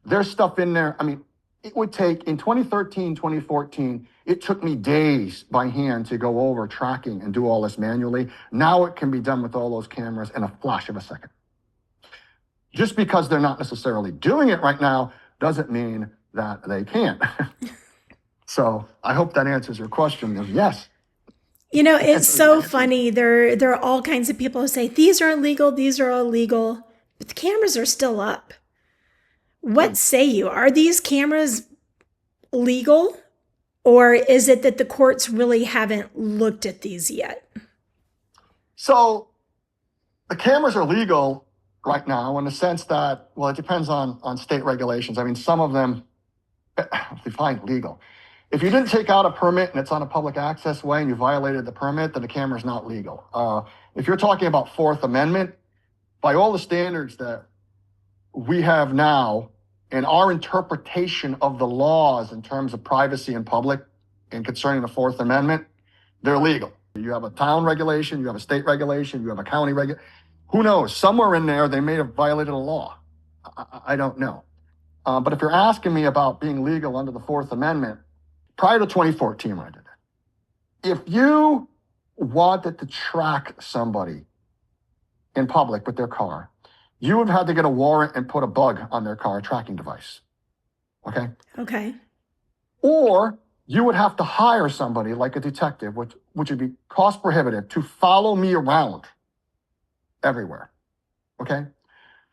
there's stuff in there. I mean, it would take, in 2013, 2014, it took me days by hand to go over tracking and do all this manually. Now it can be done with all those cameras in a flash of a second. Just because they're not necessarily doing it right now doesn't mean that they can't. So I hope that answers your question. Yes. You know, it's so funny. There are all kinds of people who say, these are illegal, these are illegal, but the cameras are still up. What say you? Are these cameras legal? Or is it that the courts really haven't looked at these yet? So the cameras are legal right now in the sense that, well, it depends on state regulations. I mean, some of them, define legal. If you didn't take out a permit and it's on a public access way and you violated the permit, then the camera's not legal. If you're talking about Fourth Amendment, by all the standards that we have now and our interpretation of the laws in terms of privacy in public and concerning the Fourth Amendment, they're legal. You have a town regulation, you have a state regulation, you have a county regulation. Who knows? Somewhere in there, they may have violated a law. I don't know. But if you're asking me about being legal under the Fourth Amendment, prior to 2014 when I did it, if you wanted to track somebody in public with their car, you would have had to get a warrant and put a bug on their car tracking device. Okay? Okay. Or you would have to hire somebody like a detective, which would be cost prohibitive, to follow me around everywhere. Okay?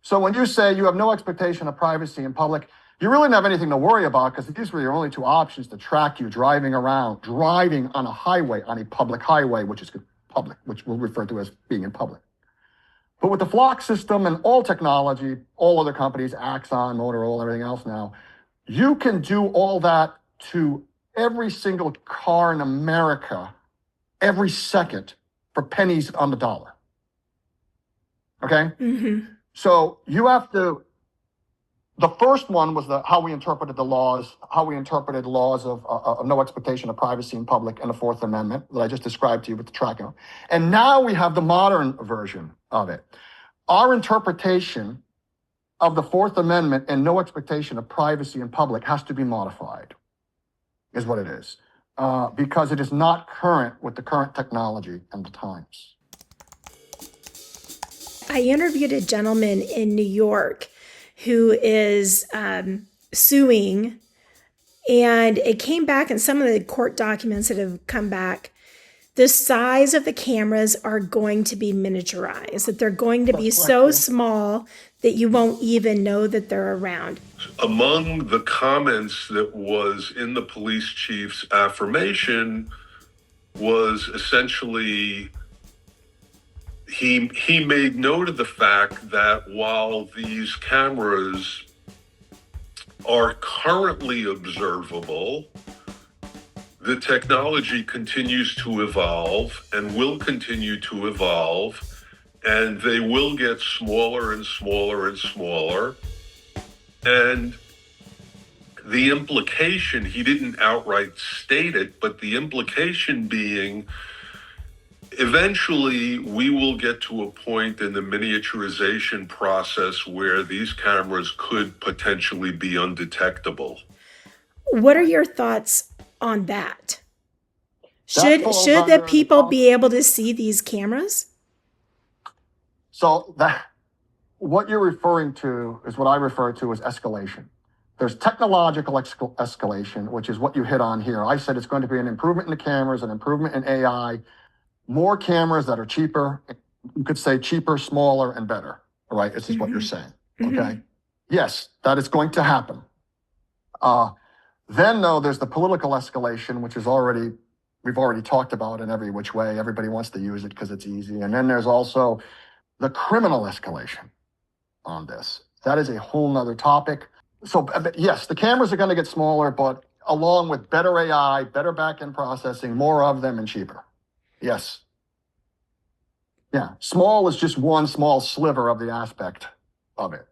So when you say you have no expectation of privacy in public, you really don't have anything to worry about because these were your only two options to track you driving around, driving on a highway, on a public highway, which is public, which we'll refer to as being in public. But with the Flock system and all technology, all other companies, Axon, Motorola, everything else now, you can do all that to every single car in America every second for pennies on the dollar. Okay? Mm-hmm. So you have to, the first one was how we interpreted the laws, of no expectation of privacy in public and the Fourth Amendment that I just described to you with the tracking. And now we have the modern version of it. Our interpretation of the Fourth Amendment and no expectation of privacy in public has to be modified, is what it is, because it is not current with the current technology and the times. I interviewed a gentleman in New York who is suing, and it came back in some of the court documents that have come back. The size of the cameras are going to be miniaturized, that they're going to be so small that you won't even know that they're around. Among the comments that was in the police chief's affirmation was essentially he made note of the fact that while these cameras are currently observable, the technology continues to evolve and will continue to evolve, and they will get smaller and smaller and smaller. And the implication, he didn't outright state it, but the implication being, eventually, we will get to a point in the miniaturization process where these cameras could potentially be undetectable. What are your thoughts on that? Should the under people the- be able to see these cameras? So what you're referring to is what I refer to as escalation. There's technological escalation, which is what you hit on here. I said it's going to be an improvement in the cameras, an improvement in AI, more cameras that are cheaper. You could say cheaper, smaller, and better. All right, this is what you're saying. Okay. Yes, that is going to happen. Then, though, there's the political escalation, which is we've already talked about in every which way. Everybody wants to use it because it's easy. And then there's also the criminal escalation on this. That is a whole nother topic. So yes, the cameras are going to get smaller, but along with better AI, better back-end processing, more of them and cheaper. Yes. Yeah. Small is just one small sliver of the aspect of it.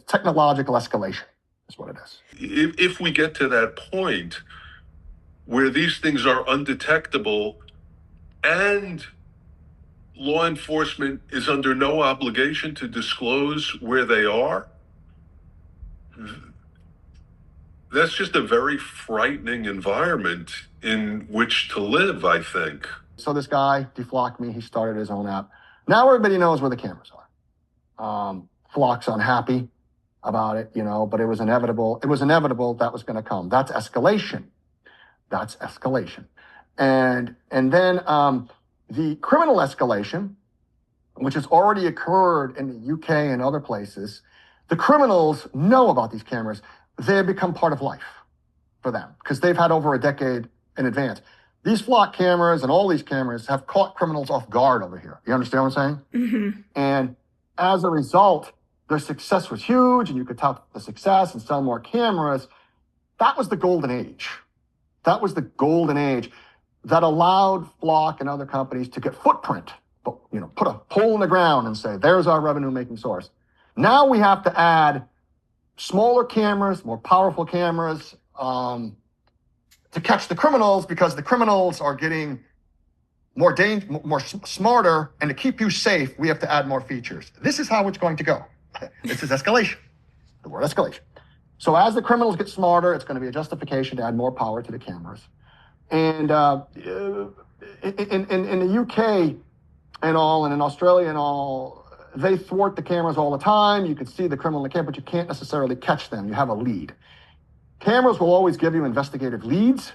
Technological escalation is what it is. If we get to that point where these things are undetectable and law enforcement is under no obligation to disclose where they are, that's just a very frightening environment in which to live, I think. So this guy, DeFlockMe, he started his own app. Now everybody knows where the cameras are. Flock's unhappy about it, but it was inevitable. It was inevitable that was going to come. That's escalation. That's escalation. And then the criminal escalation, which has already occurred in the UK and other places, the criminals know about these cameras. They have become part of life for them because they've had over a decade in advance. These Flock cameras and all these cameras have caught criminals off guard over here. You understand what I'm saying? Mm-hmm. And as a result, their success was huge, and you could tout the success and sell more cameras. that was the golden age. That was the golden age that allowed Flock and other companies to get footprint, but put a hole in the ground and say, there's our revenue-making source. Now we have to add smaller cameras, more powerful cameras, to catch the criminals, because the criminals are getting more smarter, and to keep you safe, we have to add more features. This is how it's going to go. This is escalation, the word escalation. So as the criminals get smarter, it's going to be a justification to add more power to the cameras. And in the UK and all, and in Australia and all, they thwart the cameras all the time. You can see the criminal in the camera, but you can't necessarily catch them. You have a lead. Cameras will always give you investigative leads,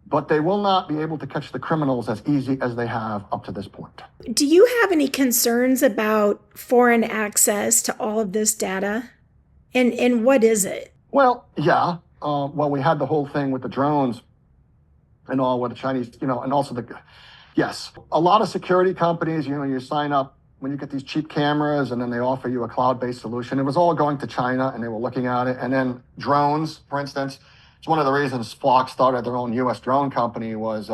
but they will not be able to catch the criminals as easy as they have up to this point. Do you have any concerns about foreign access to all of this data? And what is it? Well, yeah. Well, we had the whole thing with the drones and all with the Chinese, and also yes. A lot of security companies, you sign up when you get these cheap cameras and then they offer you a cloud-based solution. It was all going to China and they were looking at it. And then drones, for instance, it's one of the reasons Flock started their own US drone company was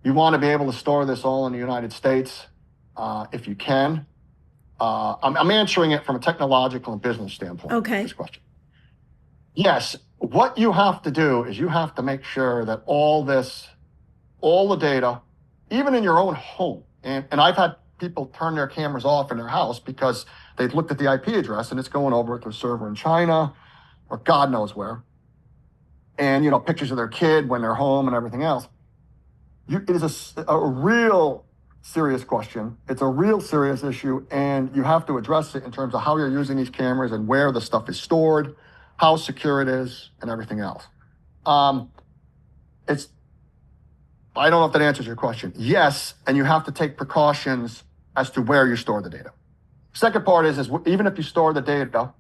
you want to be able to store this all in the United States if you can. I'm answering it from a technological and business standpoint. Okay. This question. Yes, what you have to do is you have to make sure that all the data, even in your own home, and I've had people turn their cameras off in their house because they've looked at the IP address and it's going over to a server in China or God knows where. And, pictures of their kid when they're home and everything else. It is a real serious question. It's a real serious issue, and you have to address it in terms of how you're using these cameras and where the stuff is stored, how secure it is, and everything else. I don't know if that answers your question. Yes, and you have to take precautions as to where you store the data. Second part is even if you store the data,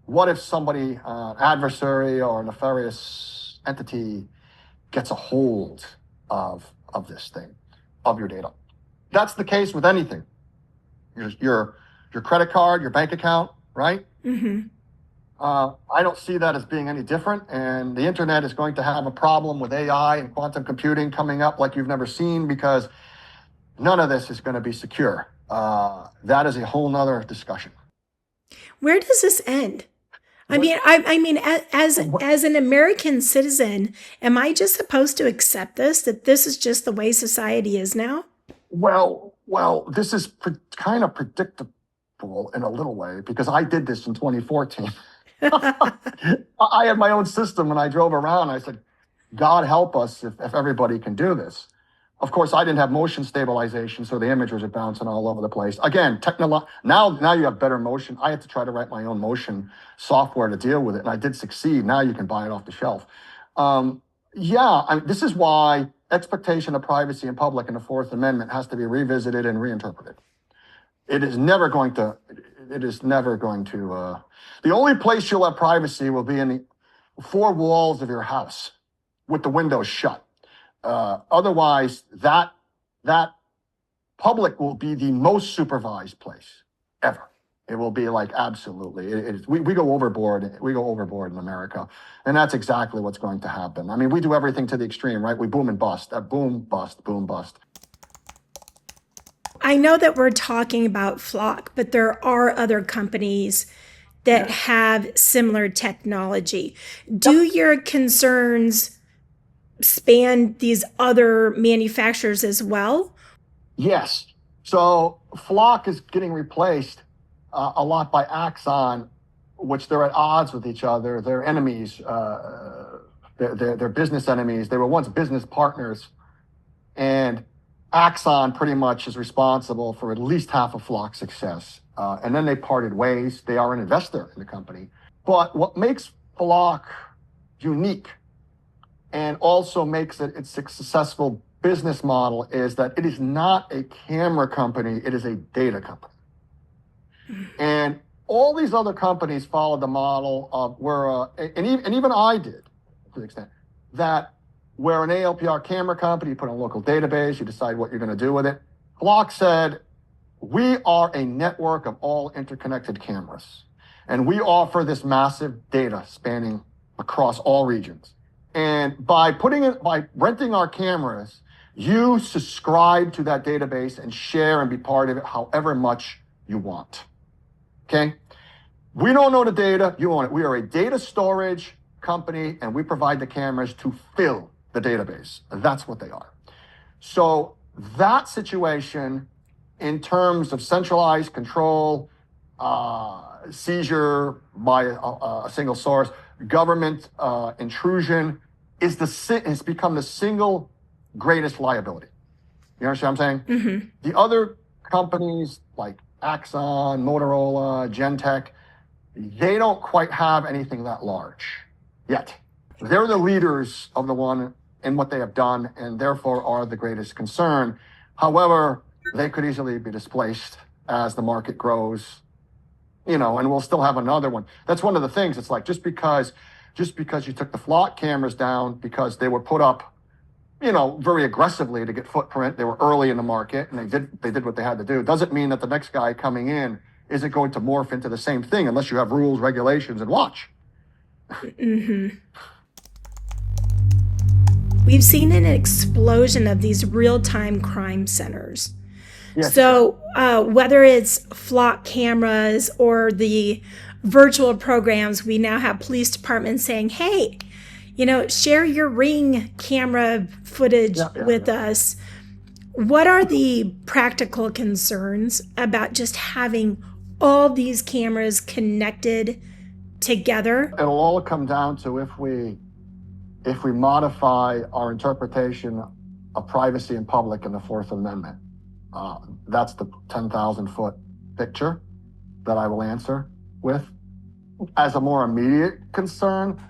what if somebody, adversary or nefarious entity gets a hold of this thing, of your data? That's the case with anything. Your credit card, your bank account, right? Mm-hmm. I don't see that as being any different. And the internet is going to have a problem with AI and quantum computing coming up like you've never seen, because none of this is going to be secure. That is a whole nother discussion. Where does this end? I mean, as an American citizen, am I just supposed to accept that this is just the way society is now? Well, this is kind of predictable in a little way, because I did this in 2014. I had my own system and I drove around. I said, God help us if everybody can do this. Of course, I didn't have motion stabilization, so the images are bouncing all over the place. Again, now you have better motion. I had to try to write my own motion software to deal with it, and I did succeed. Now you can buy it off the shelf. This is why expectation of privacy in public in the Fourth Amendment has to be revisited and reinterpreted. It is never going to, the only place you'll have privacy will be in the four walls of your house with the windows shut. Otherwise, that public will be the most supervised place ever. It will be like absolutely. We go overboard. We go overboard in America, and that's exactly what's going to happen. I mean, we do everything to the extreme, right? We boom and bust. Boom, bust, boom, bust. I know that we're talking about Flock, but there are other companies that have similar technology. Do your concerns span these other manufacturers as well? Yes. So Flock is getting replaced a lot by Axon, which they're at odds with each other. They're enemies. They're business enemies. They were once business partners. And Axon pretty much is responsible for at least half of Flock's success. And then they parted ways. They are an investor in the company. But what makes Flock unique and also makes it its successful business model is that it is not a camera company, it is a data company. And all these other companies followed the model of where, and even I did, to the extent, that where an ALPR camera company, you put in a local database, you decide what you're going to do with it. Flock said, we are a network of all interconnected cameras. And we offer this massive data spanning across all regions. And by renting our cameras, you subscribe to that database and share and be part of it however much you want. Okay? We don't own the data, you own it. We are a data storage company and we provide the cameras to fill the database. That's what they are. So that situation in terms of centralized control, seizure by a single source, government intrusion has become the single greatest liability. You understand what I'm saying? Mm-hmm. The other companies like Axon, Motorola, Gentech, they don't quite have anything that large yet. They're the leaders of the one in what they have done and therefore are the greatest concern. However, they could easily be displaced as the market grows, and we'll still have another one. That's one of the things. It's like just because you took the flock cameras down because they were put up, very aggressively to get footprint. They were early in the market and they did what they had to do. Doesn't mean that the next guy coming in isn't going to morph into the same thing unless you have rules, regulations, and watch. Mm-hmm. We've seen an explosion of these real-time crime centers. Yes. So whether it's flock cameras or the virtual programs, we now have police departments saying, hey, share your Ring camera footage with us. What are the practical concerns about just having all these cameras connected together? It'll all come down to if we modify our interpretation of privacy in public in the Fourth Amendment. That's the 10,000-foot picture that I will answer with. As a more immediate concern,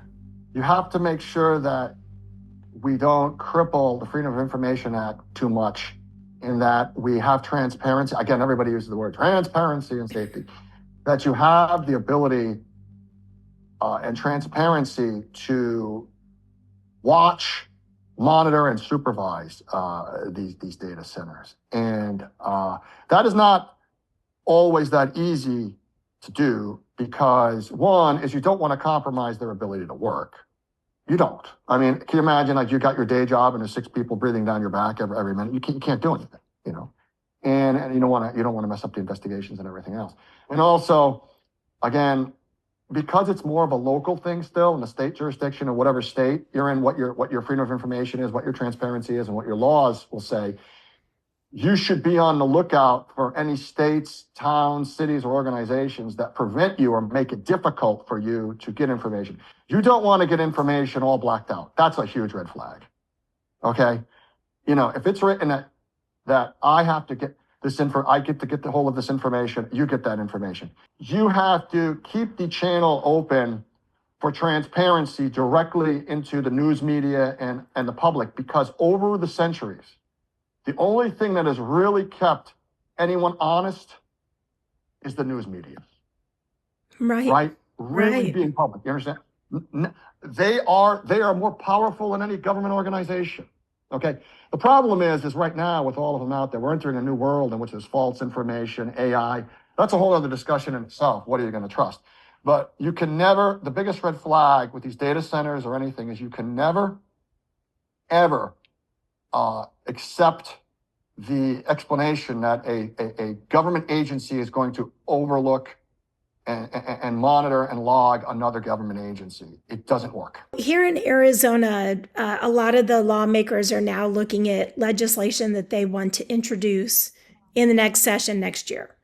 you have to make sure that we don't cripple the Freedom of Information Act too much in that we have transparency. Again, everybody uses the word transparency and safety. That you have the ability and transparency to watch, monitor, and supervise these data centers. And that is not always that easy to do because one is you don't want to compromise their ability to work. You don't. I mean, can you imagine like you got your day job and there's 6 people breathing down your back every minute? You can't do anything, and you don't want to mess up the investigations and everything else. And also, again, because it's more of a local thing still in the state jurisdiction or whatever state you're in, what your freedom of information is, what your transparency is, and what your laws will say, you should be on the lookout for any states, towns, cities, or organizations that prevent you or make it difficult for you to get information. You don't want to get information all blacked out. That's a huge red flag. Okay? If it's written that I have to get this I get to get the hold of this information, you get that information. You have to keep the channel open for transparency directly into the news media and the public, because over the centuries, the only thing that has really kept anyone honest is the news media. Right? Really being public. You understand? They are more powerful than any government organization. Okay. The problem is right now with all of them out there, we're entering a new world in which there's false information, AI. That's a whole other discussion in itself. What are you going to trust? But you can never, the biggest red flag with these data centers or anything is you can never, ever accept the explanation that a government agency is going to overlook and monitor and log another government agency. It doesn't work. Here in Arizona, a lot of the lawmakers are now looking at legislation that they want to introduce in the next session next year.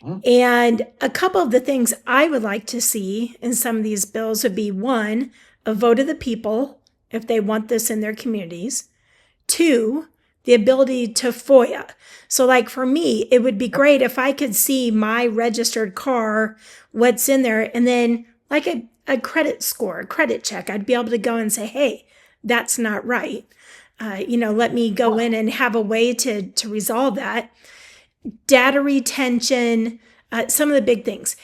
Mm-hmm. And a couple of the things I would like to see in some of these bills would be, 1, a vote of the people if they want this in their communities. 2, the ability to FOIA. So like for me, it would be great if I could see my registered car, what's in there, and then like a credit score, a credit check, I'd be able to go and say, hey, that's not right. Let me go in and have a way to resolve that. Data retention, some of the big things.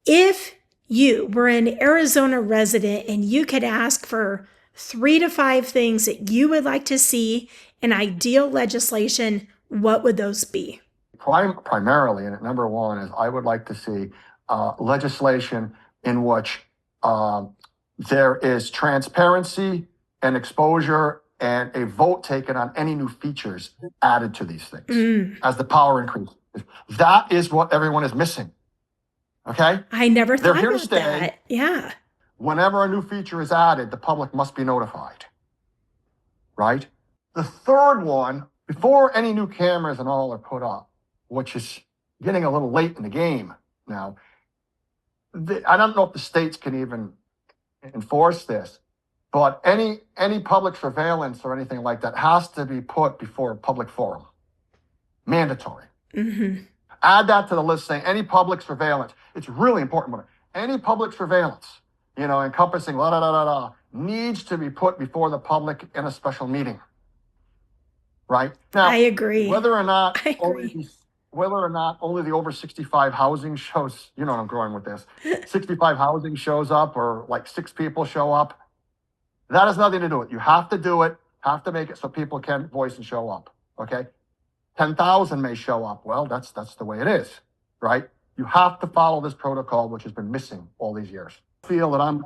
If you were an Arizona resident and you could ask for 3 to 5 things that you would like to see in ideal legislation, what would those be? Primarily, and number one is I would like to see legislation in which there is transparency and exposure and a vote taken on any new features added to these things as the power increases. That is what everyone is missing. Okay? I never They're thought here to about stay. that. Yeah. Whenever a new feature is added, the public must be notified. Right? The third one, before any new cameras and all are put up, which is getting a little late in the game now, I don't know if the states can even enforce this, but any public surveillance or anything like that has to be put before a public forum. Mandatory. Mm-hmm. Add that to the list saying any public surveillance. It's really important. Any public surveillance, encompassing needs to be put before the public in a special meeting. Right? Now, I agree. Whether or not I agree. only the over 65 housing shows, you know what I'm going with this, 65 housing shows up or like 6 people show up, that has nothing to do with it. You have to do it, have to make it so people can voice and show up, okay? 10,000 may show up. Well, that's the way it is, right? You have to follow this protocol, which has been missing all these years. I feel that I'm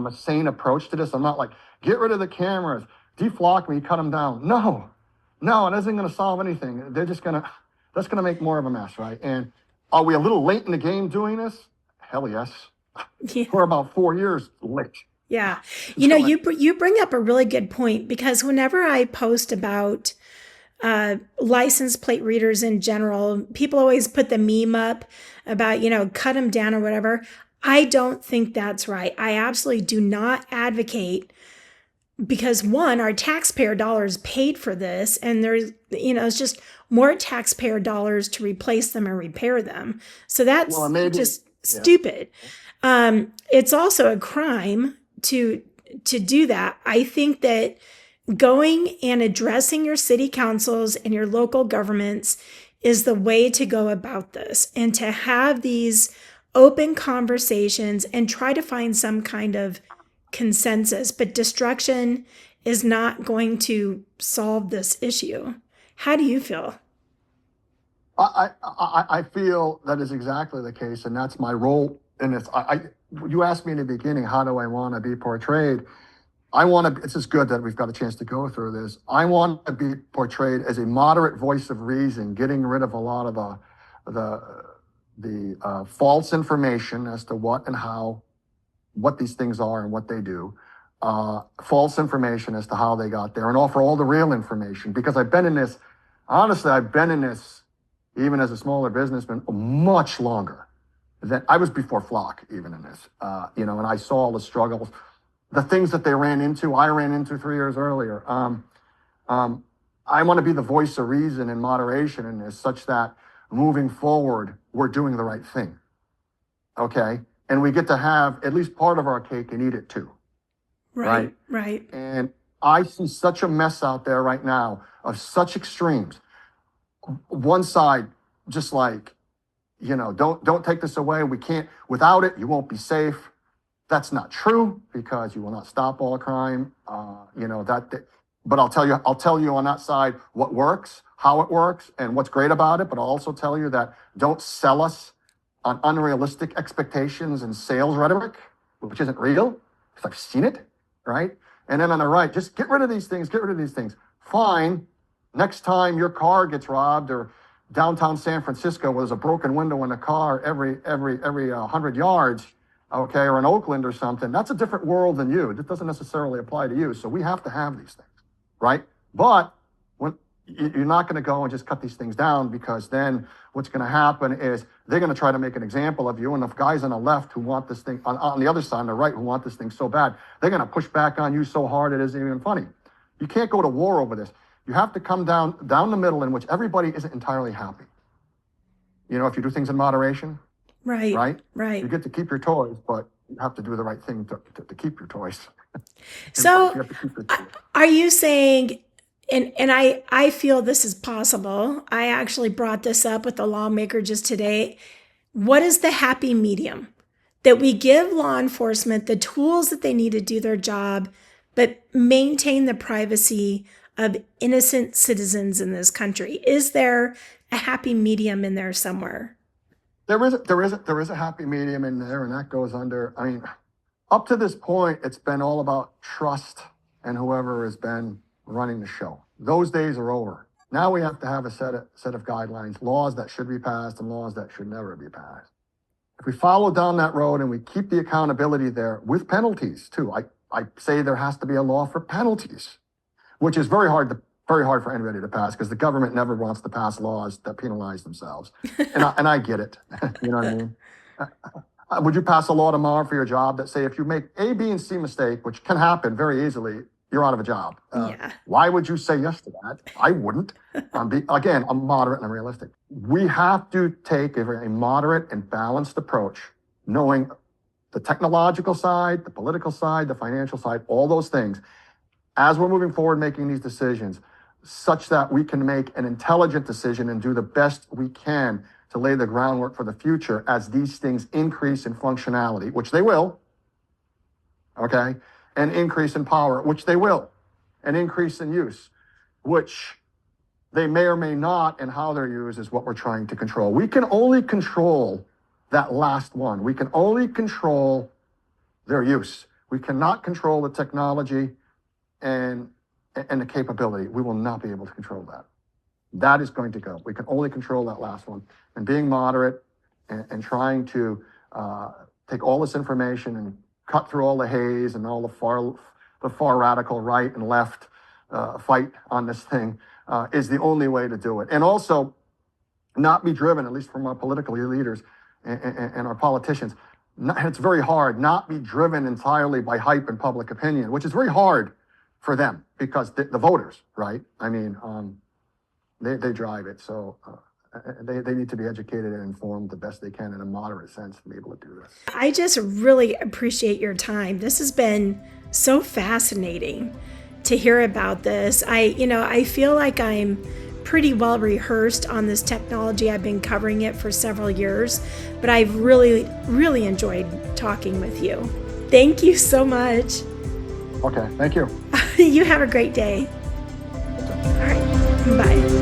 a sane approach to this. I'm not like, get rid of the cameras, DeFlockMe, cut them down. No, it isn't going to solve anything. That's going to make more of a mess, right? And are we a little late in the game doing this? Hell yes. Yeah. We're about 4 years late. Yeah. You bring up a really good point, because whenever I post about license plate readers in general, people always put the meme up about, cut them down or whatever. I don't think that's right. I absolutely do not advocate, because one, our taxpayer dollars paid for this, and there's, it's just more taxpayer dollars to replace them and repair them. So that's just stupid. It's also a crime to do that. I think that going and addressing your city councils and your local governments is the way to go about this, and to have these open conversations and try to find some kind of consensus. But destruction is not going to solve this issue. How do you feel? I feel that is exactly the case, and that's my role in this. You asked me in the beginning, how do I want to be portrayed? It's just good that we've got a chance to go through this. I want to be portrayed as a moderate voice of reason, getting rid of a lot of the false information as to what and how, what these things are and what they do, false information as to how they got there, and offer all the real information. Because I've been in this even as a smaller businessman much longer than I was before Flock, even in this, and I saw all the struggles, the things that they ran into, I ran into 3 years earlier. I want to be the voice of reason and moderation in this, such that moving forward, we're doing the right thing. Okay? And we get to have at least part of our cake and eat it too. Right. And I see such a mess out there right now of such extremes. One side, just like, don't take this away. We can't, without it, you won't be safe. That's not true, because you will not stop all crime. But I'll tell you on that side what works, how it works, and what's great about it. But I'll also tell you that don't sell us on unrealistic expectations and sales rhetoric, which isn't real, because I've seen it, right? And then on the right, just get rid of these things, Fine. Next time your car gets robbed, or downtown San Francisco, where there's a broken window in a car every 100 yards, okay, or in Oakland or something, that's a different world than you. It doesn't necessarily apply to you. So we have to have these things, right? But when you're not going to go and just cut these things down, because then what's going to happen is they're going to try to make an example of you. And the guys on the left who want this thing, on the other side, on the right, who want this thing so bad, they're going to push back on you so hard it isn't even funny. You can't go to war over this. You have to come down the middle, in which everybody isn't entirely happy. If you do things in moderation. Right. You get to keep your toys, but you have to do the right thing to keep your toys. So are you saying, and I feel this is possible, I actually brought this up with the lawmaker just today, what is the happy medium? That we give law enforcement the tools that they need to do their job, but maintain the privacy of innocent citizens in this country. Is there a happy medium in there somewhere? There is a happy medium in there, and that goes under, Up to this point, it's been all about trust and whoever has been running the show. Those days are over. Now we have to have a set of guidelines, laws that should be passed and laws that should never be passed. If we follow down that road and we keep the accountability there with penalties too, I say there has to be a law for penalties, which is very hard for anybody to pass because the government never wants to pass laws that penalize themselves. And I get it. You know what I mean? Would you pass a law tomorrow for your job that say if you make A, B, and C mistake, which can happen very easily, you're out of a job? Why would you say yes to that? I wouldn't. Again, I'm moderate and I'm realistic. We have to take a moderate and balanced approach, knowing the technological side, the political side, the financial side, all those things, as we're moving forward making these decisions, such that we can make an intelligent decision and do the best we can to lay the groundwork for the future as these things increase in functionality, which they will, okay, and increase in power, which they will, and increase in use, which they may or may not, and how they're used is what we're trying to control. We can only control that last one. We can only control their use. We cannot control the technology and the capability. We will not be able to control that. That is going to go. We can only control that last one. And being moderate and trying to take all this information and cut through all the haze and all the far radical right and left fight on this thing is the only way to do it. And also not be driven, at least from our political leaders and our politicians. It's very hard not be driven entirely by hype and public opinion, which is very hard for them because the voters, right? I mean, they drive it. So they need to be educated and informed the best they can in a moderate sense to be able to do this. I just really appreciate your time. This has been so fascinating to hear about this. I feel like I'm pretty well rehearsed on this technology. I've been covering it for several years, but I've really, really enjoyed talking with you. Thank you so much. Okay, thank you. You have a great day. All right, bye.